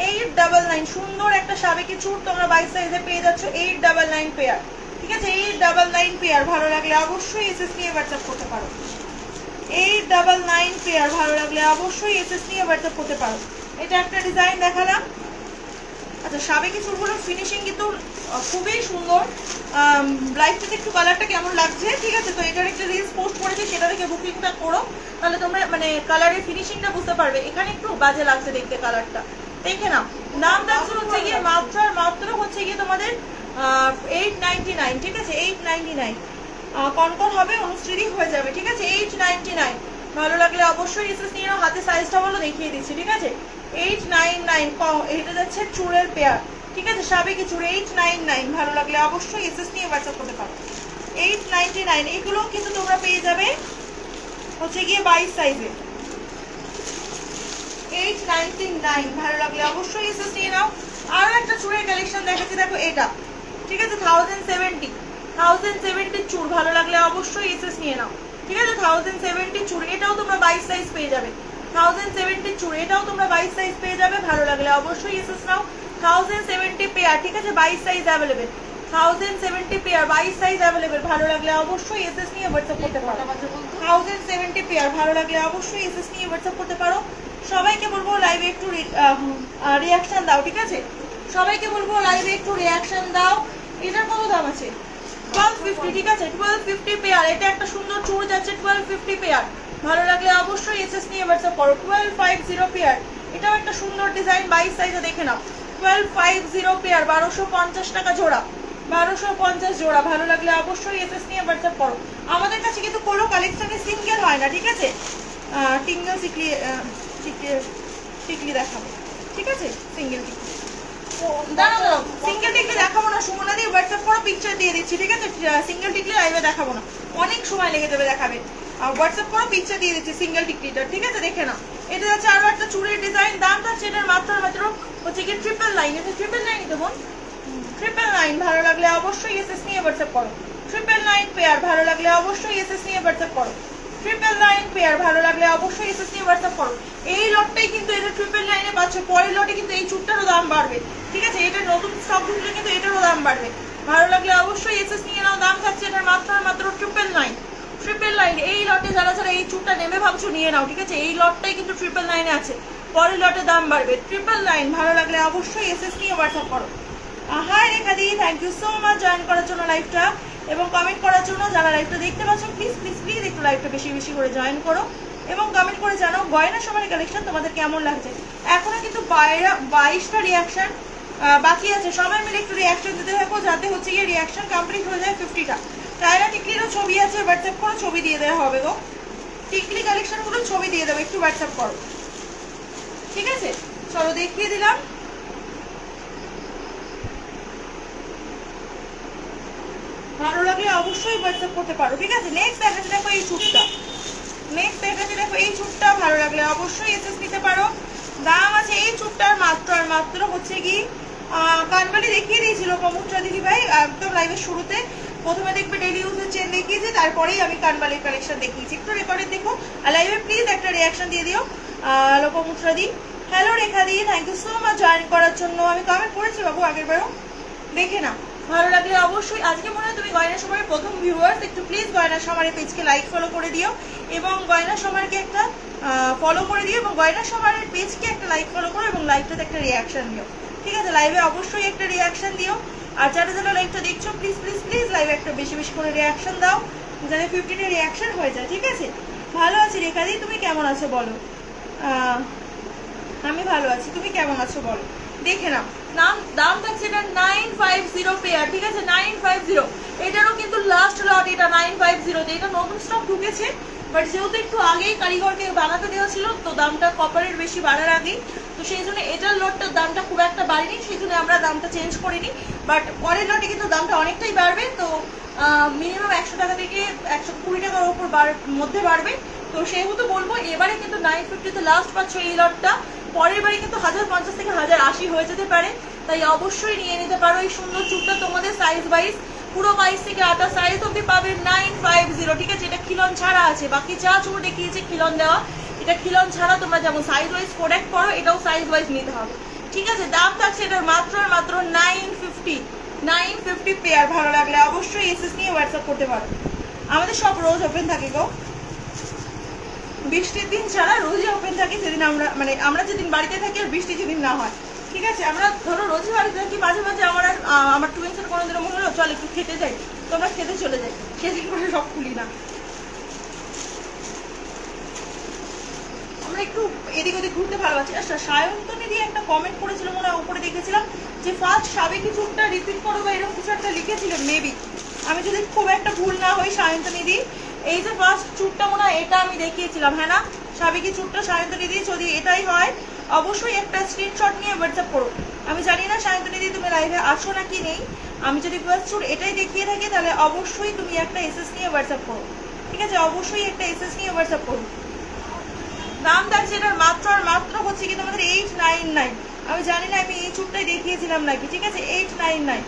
A: 899, সুন্দর একটা সাবেকি চুড় তোমরা 22 সাইজে পেয়ে যাচ্ছ, 899 পেয়ার, ঠিক আছে, 899 পেয়ার। ভালো লাগলে অবশ্যই এসএস নিয়ে হোয়াটসঅ্যাপ করতে পারো। 899 পেয়ার, ভালো লাগলে অবশ্যই এসএস নিয়ে হোয়াটসঅ্যাপ করতে পারো। এটা একটা ডিজাইন দেখালাম, আচ্ছা সাবেকি চুলগুলোর ফিনিশিং কিন্তু খুবই সুন্দর। লাইভটাতে একটু কালারটা কেমন লাগছে, ঠিক আছে? তো এটার একটা রিলস পোস্ট করেছি, সেটা দেখে বুকিংটা করো, তাহলে তোমরা মানে কালারের ফিনিশিংটা বুঝতে পারবে। এখানে একটু বাজে লাগছে দেখতে কালারটা, দেখে নাও। দাম থাকছে হচ্ছে গিয়ে মাত্র হচ্ছে গিয়ে তোমাদের 899, ঠিক আছে? 899 কনকন হবে, অনুশ্রী হয়ে যাবে, ঠিক আছে? 899। ভালো লাগলে অবশ্যই এসএস নিয়ে নাও। হাতে সাইজটা বলো, দেখিয়ে দিচ্ছি, ঠিক আছে? 899 এটা যাচ্ছে চুড়ের পেয়ার, ঠিক আছে? সাবেকি চুড় 899। ভালো লাগলে অবশ্যই এসএস নিয়ে হোয়াটসঅ্যাপ করতে পারো। 899 এগুলো কিন্তু তোমরা পেয়ে যাবে হচ্ছে গিয়ে 22 সাইজে। 899 ভালো লাগলে অবশ্যই এসএস নিয়ে নাও। আরো একটা চুড়ের কালেকশন দেখাচ্ছি, দেখো এটা, ঠিক আছে? 1070 চুড়, ভালো লাগলে অবশ্যই এসএস নিয়ে নাও, ঠিক আছে? 1070 চুড়, এটাও তোমরা 22 সাইজ পেয়ে যাবে। 1070 চুড়, এটাও তোমরা 22 সাইজ পেয়ে যাবে। ভালো লাগলে অবশ্যই এসএস নাও। 1070 পেয়ার, ঠিক আছে? 22 size available. 1070 pair, 22 size available. ভালো লাগলে অবশ্যই এসএস নিয়ে হোয়াটসঅ্যাপ করতে পারো। 1070 পেয়ার, ভালো লাগলে অবশ্যই এসএস নিয়ে হোয়াটসঅ্যাপ করতে পারো। সবাইকে বলবো লাইভে একটু রিয়াকশন দাও, ঠিক আছে? সবাইকে বলবো লাইভে একটু রিয়াকশন দাও। এটার কত দাম আছে? 1250, ঠিক আছে? 1250 পেয়ার। এটা একটা সুন্দর চুড় যাচ্ছে 1250 পেয়ার। ভালো লাগলে অবশ্যই এসএস নিয়ে হোয়াটসঅ্যাপ করো। 1250 পেয়ার, এটাও একটা সুন্দর ডিজাইন, 22 সাইজে, দেখে নাও। 1250 পেয়ার, 1250 টাকা জোড়া, 1250 জোড়া। ভালো লাগলে অবশ্যই এসএস নিয়ে হোয়াটসঅ্যাপ করো। আমাদের কাছে কিন্তু কোনো কালেকশনে সিঙ্গেল হয় না, ঠিক আছে? টিঙ্গেল টিকলি দেখাবো, ঠিক আছে? সিঙ্গেল টিকলি দাঁড়াও, সিঙ্গেল টিকলি দেখাবো না, সুমনা দিয়ে হোয়াটসঅ্যাপ করো, পিকচার দিয়ে দিচ্ছি, ঠিক আছে? সিঙ্গেল টিকলি লাইভে দেখাবো না, অনেক সময় লেগে যাবে দেখাবে। আর হোয়াটসঅ্যাপ করো, পিকচার দিয়ে দিচ্ছি সিঙ্গেল টিকলিটা, ঠিক আছে? দেখে নাও। এটা যাচ্ছে আরো একটা চুড়ির ডিজাইন। দাম থাকছে এটার মাত্র হচ্ছে কি 999। এটা 999 দেবো, 999। ভালো লাগলে অবশ্যই এসএস নিয়ে হোয়াটসঅ্যাপ করো। 999 পেয়ার, ভালো লাগলে অবশ্যই এসএস নিয়ে হোয়াটসঅ্যাপ করো। 999 পেয়ার, ভালো লাগলে অবশ্যই এসএস নিয়ে হোয়াটসঅ্যাপ করো। এই লটটাই কিন্তু এটা 999 পাচ্ছ। পরের লটে কিন্তু এই চুটটারও দাম বাড়বে, ঠিক আছে? এটা নতুন স্টক ঢুকলে কিন্তু এটারও দাম বাড়বে। ভালো লাগলে অবশ্যই এসএস নিয়ে নাও। দাম থাকছে এটার মাত্র 999। এই লটে যারা যারা এই চুটটা নেবে ভাবছো, নিয়ে নাও, ঠিক আছে? এই লটটাই কিন্তু 999 আছে, পরের লটে দাম বাড়বে। 999। ভালো লাগলে অবশ্যই এসএস নিয়ে হোয়াটসঅ্যাপ করো। Hi Rekha the, thank you so much join করার জন্য লাইভটা এবং কমেন্ট করার জন্য। যারা লাইভটা দেখতে পাচ্ছ প্লিজ প্লিজ প্লিজ একটু লাইভটা বেশি বেশি করে জয়েন করো এবং কমেন্ট করে জানাও গয়না সমারের কালেকশন তোমাদের কেমন লাগছে। এখনো কিন্তু 22টা রিয়াকশন বাকি আছে, সবাই মিলে একটু রিয়াকশন দিতে থাকো যাতে হচ্ছে গিয়ে রিয়াকশন কমপ্লিট হয়ে যায় 50টা। টায়রা টিকলিরও ছবি আছে, হোয়াটসঅ্যাপ করো, ছবি দিয়ে দেওয়া হবে গো। টিকলি কালেকশনগুলো ছবি দিয়ে দেবো, একটু হোয়াটসঅ্যাপ করো, ঠিক আছে? চলো দেখিয়ে দিলাম। ভালো লাগলে অবশ্যই হোয়াটসঅ্যাপ করতে পারো, ঠিক আছে? নেক্সট দেখাচ্ছি, দেখো এই চুটটা, এই চুটটা ভালো লাগলে অবশ্যই এসএস নিতে পারো। দাম আছে এই চুটটার মাত্র হচ্ছে কি কানবালি দেখিয়ে দিয়েছিল কমুদ্রা দিদি ভাই একদম লাইভের শুরুতে। প্রথমে দেখবে ডেইলি ইউজের চেন দেখিয়েছি, তারপরেই আমি কানবালির কালেকশন দেখিয়েছি। একটু রেকর্ডে দেখো আর লাইভে প্লিজ একটা রিয়াকশন দিয়ে দিও। Lokmudra di, hello Rekha the, thank you so much join করার জন্য। আমি কমেন্ট করেছি বাবু আগের বারও, দেখে না। ভালো লাগলে অবশ্যই, আজকে মনে হয় তুমি গয়না সমারের প্রথম ভিউয়ার্স, একটু প্লিজ গয়না সমারের পেজকে লাইক ফলো করে দিও এবং গয়না সমারকে একটা ফলো করে দিও এবং গয়না সমারের পেজকে একটা লাইক ফলো করো এবং লাইভটাতে একটা রিয়াকশন দিও, ঠিক আছে? লাইভে অবশ্যই একটা রিয়াকশন দিও। আর যারা যারা লাইভটা দেখছো প্লিজ প্লিজ প্লিজ লাইভে একটা বেশি বেশি করে রিয়াকশন দাও যাতে 50টা রিয়াকশন হয়ে যায়, ঠিক আছে? ভালো আছি রেখা দি, তুমি কেমন আছো বলো? আমি ভালো আছি, তুমি কেমন আছো বলো? দেখে নাও। দাম থাকছে এটা 950 পেয়ার, ঠিক আছে? 950। এটারও কিন্তু লাস্ট লট, এটা 950। এটা নতুন স্টক ঢুকেছে, বাট যেহেতু একটু আগেই কারিগরকে বানাতে দেওয়া ছিল তো দামটা কপারের বেশি বাড়ার আগেই, তো সেই জন্য এটার লটটার দামটা খুব একটা বাড়েনি, সেই জন্য আমরা দামটা চেঞ্জ করিনি। বাট পরের লটে কিন্তু দামটা অনেকটাই বাড়বে, তো মিনিমাম 100 টাকা থেকে 120 টাকার ওপর মধ্যে বাড়বে। তো সেহেতু বলবো এবারে কিন্তু 950-তে লাস্ট পাচ্ছ এই লটটা। পরের বারে কিন্তু 1050 থেকে 1080 হয়ে যেতে পারে, তাই অবশ্যই নিয়ে নিতে পারো এই সুন্দর চুটটা। তোমাদের সাইজ ওয়াইজ পুরো 22 থেকে 28 সাইজ অব্দি পাবে 950, ঠিক আছে? এটা খিলন ছাড়া আছে, বাকি যা চুল দেখিয়েছে খিলন দেওয়া, এটা খিলন ছাড়া। তোমরা যেমন সাইজ ওয়াইজ প্রোডাক্ট করো, এটাও সাইজ ওয়াইজ নিতে হবে, ঠিক আছে? দাম থাকছে এটার মাত্র 950 পেয়ার। ভালো লাগলে অবশ্যই এসএস নিয়ে হোয়াটসঅ্যাপ করতে পারো। আমাদের সব রোজ ওপেন থাকে গো, বৃষ্টির দিন ছাড়া রোজই ওপেন থাকে, যেদিন আমরা যেদিন বাড়িতে থাকি আর বৃষ্টি যেদিন না হয়, ঠিক ঠিক আছে? আমরা ধরো রোজই বাড়িতে থাকি, মাঝে মাঝে আমার টুইন্সের কোনোদিনও মনে হলো চল একটু খেতে যাই, তোমরা খেতে চলে যাই, সেদিন করে সব খুলি না। আমরা একটু এদিক ওদিক ঘুরতে ভালোবাসি। আচ্ছা, সায়ন্তনী দিয়ে একটা কমেন্ট করেছিল মনে হয়, উপরে দেখেছিলাম যে ফার্স্ট সাবেকি চুটটা রিপিট করো বা এরকম কিছু একটা লিখেছিলেন মেবি, আমি যদি খুব একটা ভুল না হই। সায়ন্তনী দি, এই যে ফার্স্ট চুটটা মনে হয় এটা আমি দেখিয়েছিলাম, হ্যাঁ না? সাবেকি চুটটা সায়ন্তনী দি, যদি এটাই হয় অবশ্যই একটা স্ক্রিনশট নিয়ে হোয়াটসঅ্যাপ করো। আমি জানি না সায়ন্তনী দি তুমি লাইভে আছো নাকি নেই, আমি যদি ফার্স্ট চুট এটাই দেখিয়ে থাকি তাহলে অবশ্যই তুমি একটা এসএস নিয়ে হোয়াটসঅ্যাপ করো, ঠিক আছে? অবশ্যই একটা এসএস নিয়ে হোয়াটসঅ্যাপ করো। দাম থাকছে এটার মাত্র আর মাত্র হচ্ছে কি তোমাদের 899। আমি জানি না আমি এই চুটটাই দেখিয়েছিলাম নাকি, ঠিক আছে? 899।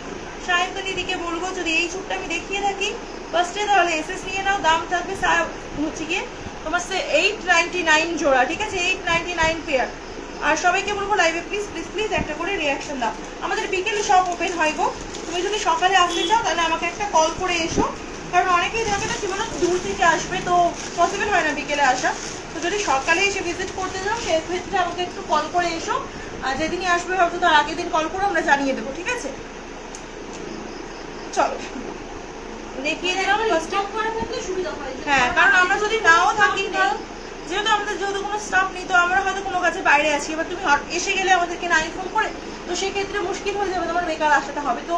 A: সায়ন্তনী দিকে বলবো যদি এই চুটটা আমি দেখিয়ে থাকি ফার্স্টে তাহলে এসএস নিয়ে নাও। দাম থাকবে হচ্ছে গিয়ে তোমার 899 জোড়া, ঠিক আছে? 899 পেয়ার। আর সবাইকে বলবো লাইভে প্লিজ প্লিজ প্লিজ একটা করে রিয়াকশন দাও। আমাদের বিকেলে সব ওপেন হয় গো, তুমি যদি সকালে আসতে চাও তাহলে আমাকে একটা কল করে এসো, কারণ অনেকেই থাকে না জীবনে দূর থেকে আসবে, তো পসিবল হয় না বিকেলে আসা। তো যদি সকালে এসে ভিজিট করতে চাও সেক্ষেত্রে আমাকে একটু কল করে এসো, আর যেদিনই আসবে হয়তো তার আগের দিন কল করে আমরা জানিয়ে দেবো, ঠিক আছে? চলো দেখিয়ে দিলাম
B: স্টক করে থাকলে সুবিধা হয়।
A: হ্যাঁ, কারণ আমরা যদি নাও থাকি, যেহেতু আমাদের যেহেতু কোনো স্টাফ নেই, তো আমরা হয়তো কোনো কাছে বাইরে আছি, এবার তুমি এসে গেলে আমাদেরকে না ইনফর্ম করে, তো সেক্ষেত্রে মুশকিল হয়ে যাবে, তোমার বেকার আসাটা হবে। তো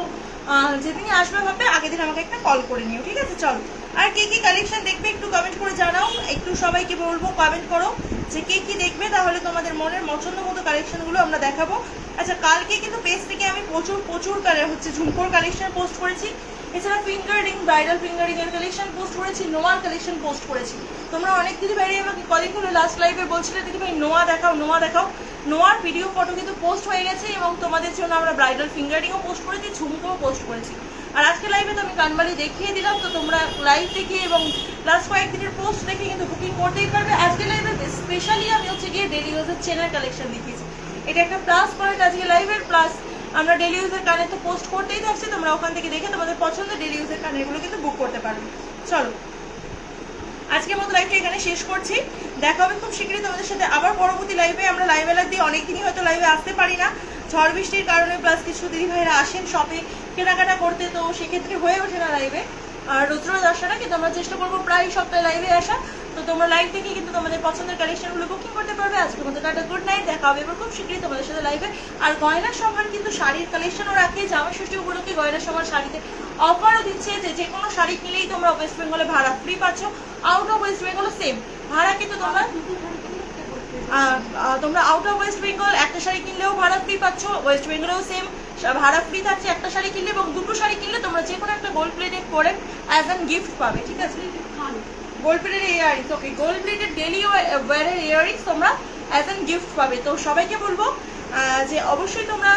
A: যেদিনই আসবে ভাবে আগের দিন আমাকে একটা কল করে নিও, ঠিক আছে? চলো, আর কে কি কালেকশন দেখবে একটু কমেন্ট করে জানাও। একটু সবাইকে বলবো কমেন্ট করো যে কে কি দেখবে, তাহলে তোমাদের মনের পছন্দ মতো কালেকশনগুলো আমরা দেখাবো। আচ্ছা, কালকে কিন্তু পেজ থেকে আমি প্রচুর প্রচুর ঝুমকোর কালেকশন পোস্ট করেছি, এছাড়া finger ring, bridal finger ring এর কালেকশন পোস্ট করেছি, নোয়ার কালেকশন পোস্ট করেছি। তোমরা অনেক দিদি ভাই আমাকে কলিং করে লাস্ট লাইভে বলছিলে দিদি ভাই নোয়া দেখাও নোয়া দেখাও। নোয়ার ভিডিও ফটো কিন্তু পোস্ট হয়ে গেছে, এবং তোমাদের জন্য আমরা ব্রাইডাল ফিঙ্গার রিংও পোস্ট করেছি, ঝুমকোও পোস্ট করেছি। আর আজকে লাইভে তো আমি কানবালি দেখিয়ে দিলাম, তো তোমরা লাইভ দেখে এবং লাস্ট কয়েকদিনের পোস্ট দেখে কিন্তু বুকিং করতেই পারবে। আজকে লাইভে স্পেশালি আমি হচ্ছে গিয়ে ডেলি ইউজের চেনের কালেকশন দেখিয়েছি, এটা একটা প্লাস পয়েন্ট আজকে লাইভের। প্লাস আমরা ডেলি ইউজের কানে তো পোস্ট করতেই থাকছি, তোমরা ওখান থেকে দেখে তোমাদের পছন্দের ডেলি ইউজের কানেরগুলো কিন্তু বুক করতে পারবে। চলো, আজকের মতো লাইভটা এখানে শেষ করছি, দেখা হবে খুব শীঘ্রই তোমাদের সাথে আবার পরবর্তী লাইভে। আমরা লাইভে দিয়ে অনেকদিনই হয়তো লাইভে আসতে পারি না, ঝড় বৃষ্টির কারণে, প্লাস কিছু দিদি ভাইরা আসেন শপে কেনাকাটা করতে, তো সেক্ষেত্রে হয়ে ওঠে না লাইভে। আর রোজ রোজ আসাটা কিন্তু আমরা চেষ্টা করবো প্রায় সপ্তাহে লাইভে আসা, তো তোমরা লাইভ থেকে কিন্তু তোমাদের পছন্দের কালেকশনগুলো বুকিং করতে পারবে। আজকের মতো টাটা, গুড নাইট, দেখা হবে এবার খুব শীঘ্রই তোমাদের সাথে লাইভে। আর গয়না সম্ভার কিন্তু শাড়ির কালেকশনও রাখে, জামা ষষ্ঠী উপলক্ষে গয়না সম্ভার শাড়িতে অফারও দিচ্ছে, যে কোনো শাড়ি কিনলেই তোমরা ওয়েস্ট বেঙ্গলে ভাড়া ফ্রি পাচ্ছ, আউট অফ ওয়েস্ট বেঙ্গলও সেম ভাড়া, কিন্তু তোমরা আউট অফ ওয়েস্ট বেঙ্গল একটা শাড়ি কিনলেও ভাড়া ফ্রি পাচ্ছ, ওয়েস্ট বেঙ্গলেও সেম ভাড়া ফ্রি থাকছে একটা শাড়ি কিনলে, এবং দুটো শাড়ি কিনলে তোমরা যে কোনো একটা গোল্ড প্লেটেড করে অ্যাজ অ্যান গিফট পাবে, ঠিক আছে? গোল্ড প্লেটেড ইয়ারিংস, ওকে, গোল্ড প্লেটেড ডেলি ওয়ারের ইয়ারিংস তোমরা অ্যাজ অ্যান গিফট পাবে। তো সবাইকে বলবো যে অবশ্যই তোমরা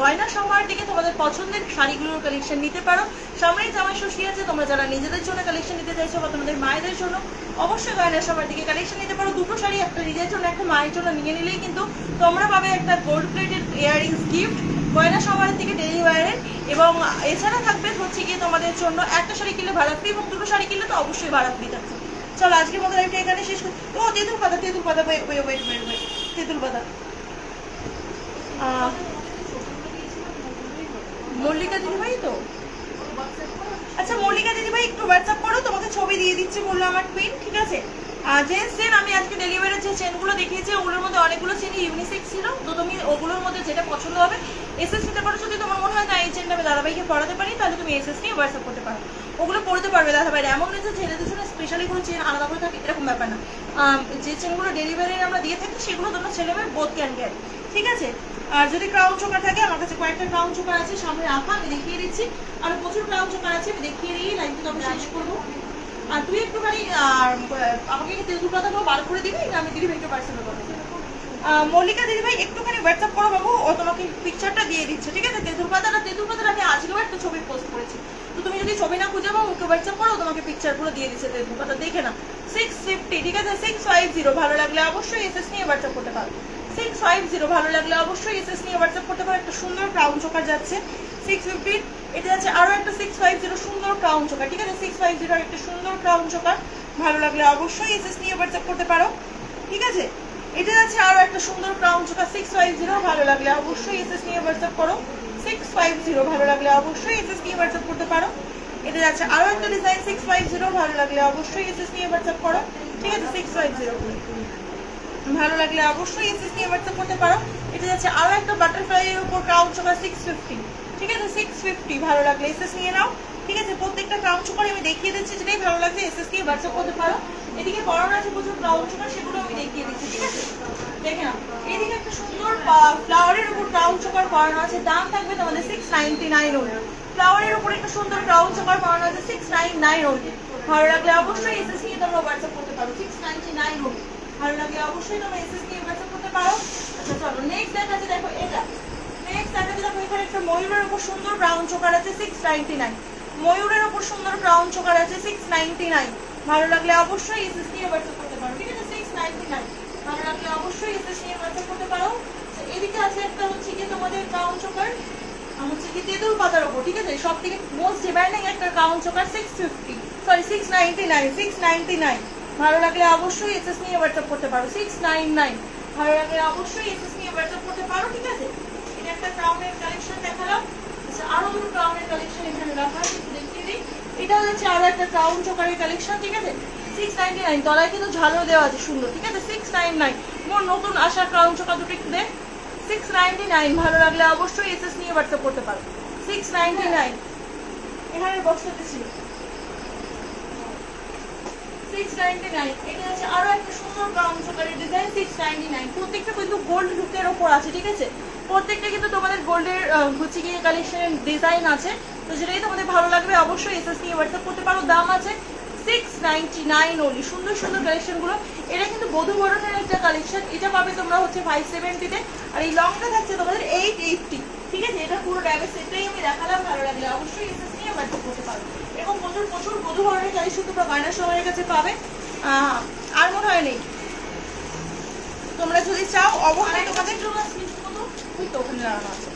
A: গয়না সম্ভার থেকে তোমাদের পছন্দের শাড়িগুলোর কালেকশন নিতে পারো। সামনেই জামাই ষষ্ঠী আছে, তোমরা যারা নিজেদের জন্য কালেকশন নিতে চাইছো বা তোমাদের মায়েদের জন্য অবশ্যই গয়না সম্ভার থেকে কালেকশন নিতে পারো। দুটো শাড়ি, একটা নিজের জন্য একটা মায়ের জন্য নিয়ে নিলেই কিন্তু তোমরা পাবে একটা গোল্ড প্লেটেড ইয়ারিংস গিফট গয়না সম্ভারের থেকে ডেলি ওয়ারের। এবং এছাড়া থাকবে হচ্ছে গিয়ে তোমাদের জন্য একটা শাড়ি কিনলে ভাড়া ফ্রি, এবং দুটো শাড়ি কিনলে তো অবশ্যই ভাড়া ফ্রি থাকছে। চলো, আজকের মতো লাইভটা এখানে শেষ করি। ও তেঁতুল পাতা তেঁতুল পাতা মল্লিকা দিদিভাই তো, আচ্ছা মল্লিকা দিদিভাই একটু হোয়াটসঅ্যাপ করো, তোমাকে ছবি দিয়ে দিচ্ছি বললো আমার টুইন, ঠিক আছে? জেন্টস চেন আমি আজকে ডেলিভারির যে চেনগুলো দেখিয়েছি ওগুলোর মধ্যে অনেকগুলো চেনই ইউনিসেক্স ছিল, তো তুমি ওগুলোর মধ্যে যেটা পছন্দ হবে এসএস নিতে পারো। যদি তোমার মনে হয় না এই চেনটা আমি দাদাভাইকে পড়াতে পারি, তাহলে তুমি এসএস নিয়ে হোয়াটসঅ্যাপ করতে পারো, ওগুলো পড়তে পারবে দাদাভাইরা। এমন নয় যে ছেলেদের জন্য স্পেশালি কোনো চেন আলাদা করে থাকে, এরকম ব্যাপার না। যে চেনগুলো ডেলিভারি আমরা দিয়ে থাকি সেগুলো তোমরা ছেলে মেয়ে বোথ ক্যান ক্যারি, ঠিক আছে? আর যদি ক্রাউন চোকার থাকে, আমার কাছে কয়েকটা ক্রাউন চোকার আছে সামনে রাখা, আমি দেখিয়ে দিচ্ছি। আর প্রচুর ক্রাউন চোকার আছে, আমি দেখিয়ে দিয়ে লাইভটা তবে শেষ করবো। আর তুই একটুখানি আমাকে তেঁতুল পাতাগুলো বার করে দিবি, আমি দিদি ভাইকে পার্সেল করবো। মল্লিকা দিদিভাই একটুখানি হোয়াটসঅ্যাপ করো বাবু, ও তোমাকে পিকচারটা দিয়ে দিচ্ছে, ঠিক আছে? তেঁতুল পাতাটা আমি আজকেও একটা ছবি পোস্ট করেছি, তো তুমি যদি ছবি না খুঁজে পাও ওকে হোয়াটসঅ্যাপ করো, তোমাকে পিকচারগুলো দিয়ে দিচ্ছে তেঁতুল পাতা, দেখে না। 650, ঠিক আছে? 650, ভালো লাগলে অবশ্যই এসএস নিয়ে হোয়াটসঅ্যাপ করতে পারো। 650, ভালো লাগলে অবশ্যই এসএস নিয়ে হোয়াটসঅ্যাপ করতে পারো। একটা সুন্দর ক্রাউন চোকার যাচ্ছে 650, এটা যাচ্ছে আরো একটা 650 সুন্দর ক্রাউন চোকার, ঠিক আছে? 650 একটা সুন্দর ক্রাউন চোকার, ভালো লাগলে অবশ্যই এসএস নিয়ে হোয়াটসঅ্যাপ করতে পারো। ঠিক আছে। এটা আছে আরো একটা সুন্দর ক্রাউন চোকা 650, ভালো লাগলে অবশ্যই এসএস নিয়ে হোয়াটসঅ্যাপ করো। 650 ভালো লাগলে অবশ্যই এসএস নিয়ে হোয়াটসঅ্যাপ করতে পারো। এটা যাচ্ছে আরো একটা ডিজাইন 650, ভালো লাগলে অবশ্যই এসএস নিয়ে হোয়াটসঅ্যাপ করো। ঠিক আছে 650 ভালো লাগলে অবশ্যই এসএস নিয়ে হোয়াটসঅ্যাপ করতে পারো। এটা যাচ্ছে আরো একটা বাটারফ্লাই এর উপর ক্রাউন চোকা 650, ঠিক আছে 650 ভালো লাগলে এসএস নিয়ে নাও। ঠিক আছে, প্রত্যেকটা ক্রাউন চোকার আমি দেখিয়ে দিচ্ছি, যেটাই ভালো লাগছে এসএস নিয়ে হোয়াটসঅ্যাপ করতে পারো। এদিকে পরানো আছে প্রচুর ক্রাউন চোকার, সেগুলো আমি দেখিয়ে দিচ্ছি। ঠিক আছে, দেখে নাও। এদিকে একটা সুন্দর ফ্লাওয়ারের উপর ক্রাউন চোকার পরানো আছে, দাম থাকবে তোমাদের 699 ওনলি। ফ্লাওয়ারের উপর একটা সুন্দর ক্রাউন চোকার পরানো আছে 699 ওনলি। ভালো লাগলে অবশ্যই এসএস নিয়ে তোমরা হোয়াটসঅ্যাপ করতে পারো। 699 ওনলি, ভালো লাগলে অবশ্যই তোমরা এসএস নিয়ে হোয়াটসঅ্যাপ করতে পারো। আচ্ছা চলো নেক্সট দেখাচ্ছি, দেখো এটা নেক্সট দেখাচ্ছি। দেখো এখানে একটা ময়ূরের উপর সুন্দর ব্রাউন চোকার আছে 699। ময়ূরের উপর সুন্দর ব্রাউন চোকার আছে 699, ভালো লাগলে অবশ্যই এসএস নিয়ে হোয়াটসঅ্যাপ করতে পারো। ঠিক আছে 699, ভালো লাগলে অবশ্যই এসএস নিয়ে হোয়াটসঅ্যাপ করতে পারো। এদিকে আছে একটা হচ্ছে কি তোমাদের ব্রাউন চোকার হচ্ছে কি তেঁতুল পাতার উপর। ঠিক আছে, সব থেকে মোস্ট ডিমান্ডিং একটা ব্রাউন চোকার 699, ভালো লাগলে অবশ্যই এসএস নিয়ে হোয়াটসঅ্যাপ করতে পারো। 699, ভালো লাগলে অবশ্যই এসএস নিয়ে হোয়াটসঅ্যাপ করতে পারো। ঠিক আছে, এটা একটা ক্রাউনের কালেকশন দেখালাম। আচ্ছা আরো দুটো ক্রাউনের কালেকশন এখানে রাখা আছে, একটু দেখিয়ে দিই। এটা হচ্ছে আরো একটা ক্রাউন চোকারের কালেকশন। ঠিক আছে 699, তলায় কিন্তু ঝালও দেওয়া আছে সুন্দর। ঠিক আছে 699, মোর নতুন আসা ক্রাউন চোকা দুটো একটু দেখ। 699, ভালো লাগলে অবশ্যই এসএস নিয়ে হোয়াটসঅ্যাপ করতে পারো। 699 এখানে বক্সটাতে ছিল 699। এটা হচ্ছে আরো একটা সুন্দর ব্রাউন চোকারের ডিজাইন 699, প্রত্যেকটা কিন্তু গোল্ড লুকের ওপর আছে। ঠিক আছে, প্রত্যেকটা কিন্তু তোমাদের গোল্ডের হচ্ছে গিয়ে কালেকশনের ডিজাইন আছে। তো যেটাই তোমাদের ভালো লাগবে অবশ্যই এসএস নিয়ে হোয়াটসঅ্যাপ করতে পারো। দাম আছে 699 ওনলি। সুন্দর সুন্দর কালেকশন গুলো, এটা কিন্তু বধূ বরণের একটা কালেকশন। এটা পাবে তোমরা হচ্ছে 570-তে, আর এই লংটা থাকছে তোমাদের 880। ঠিক আছে, এটা পুরো ড্যামেজ সেটাই আমি দেখালাম, ভালো লাগলে অবশ্যই এসএস নিয়ে হোয়াটসঅ্যাপ করতে পারো। এরকম প্রচুর প্রচুর বধূ বরণের কালেকশন তোমরা গয়না সময়ের কাছে পাবে। আর মনে হয় নেই, তোমরা যদি চাও অবশ্যই তোমাদের ওখানে লাগানো আছে,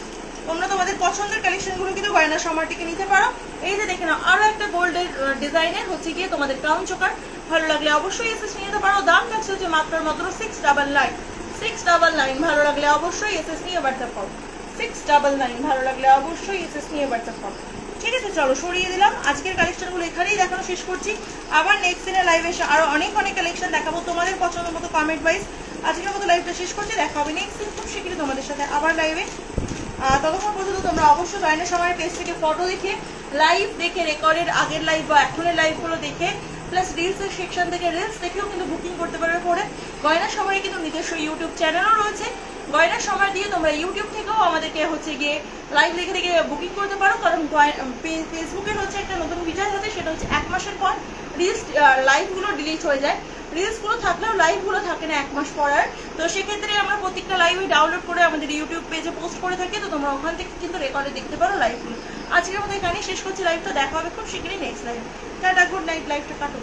A: তোমরা তোমাদের পছন্দের কালেকশন গুলো কিন্তু গয়না সমার থেকে নিতে পারো। এই যে দেখে নাও আরো একটা গোল্ডের ডিজাইনের হচ্ছে গিয়ে তোমাদের ক্রাউন চোকার, ভালো লাগলে অবশ্যই এসএস নিয়ে নিতে পারো। দাম থাকছে হচ্ছে মাত্র 699, ভালো লাগলে অবশ্যই এসএস নিয়ে হোয়াটসঅ্যাপ করো। 699, ভালো লাগলে অবশ্যই এসএস নিয়ে হোয়াটসঅ্যাপ করো। ঠিক আছে, চলো সরিয়ে দিলাম। আজকের কালেকশনগুলো এখানেই দেখানো শেষ করছি। আবার নেক্সট দিনের লাইভে এসে আরো অনেক অনেক কালেকশন দেখাবো তোমাদের পছন্দ মতো কমেন্ট ওয়াইজ। আজকের মতো লাইভটা শেষ করছি, দেখা হবে নেক্সট দিন খুব শীঘ্রই তোমাদের সাথে আবার লাইভে। ততক্ষণ পর্যন্ত তোমরা অবশ্যই গয়না সময়ের পেজ থেকে ফটো দেখে, লাইভ দেখে, রেকর্ডের আগের লাইভ বা এখনের লাইভগুলো দেখে, প্লাস রিলসের সেকশন থেকে রিলস দেখেও কিন্তু বুকিং করতে পারবে পরে। গয়না সময়ে কিন্তু নিজস্ব ইউটিউব চ্যানেলও রয়েছে, গয়না সময় দিয়ে তোমরা ইউটিউব থেকেও আমাদেরকে হচ্ছে গিয়ে লাইভ দেখে দেখে বুকিং করতে পারো। কারণ ফেসবুকের হচ্ছে একটা নতুন ফিচার আছে, সেটা হচ্ছে 1 মাসের পর রিলস লাইভগুলো ডিলিট হয়ে যায়। রিলসগুলো থাকলেও লাইভগুলো থাকে না 1 মাস পর আর। তো সেক্ষেত্রে আমরা প্রত্যেকটা লাইভই ডাউনলোড করে আমাদের ইউটিউব পেজে পোস্ট করে থাকি, তো তোমরা ওখান থেকে কিন্তু রেকর্ডে দেখতে পারো লাইভগুলো। আজকের মধ্যে এখানেই শেষ করছি লাইভটা, দেখা হবে খুব শীঘ্রই next live. Tata, good night, লাইভটা কাটো।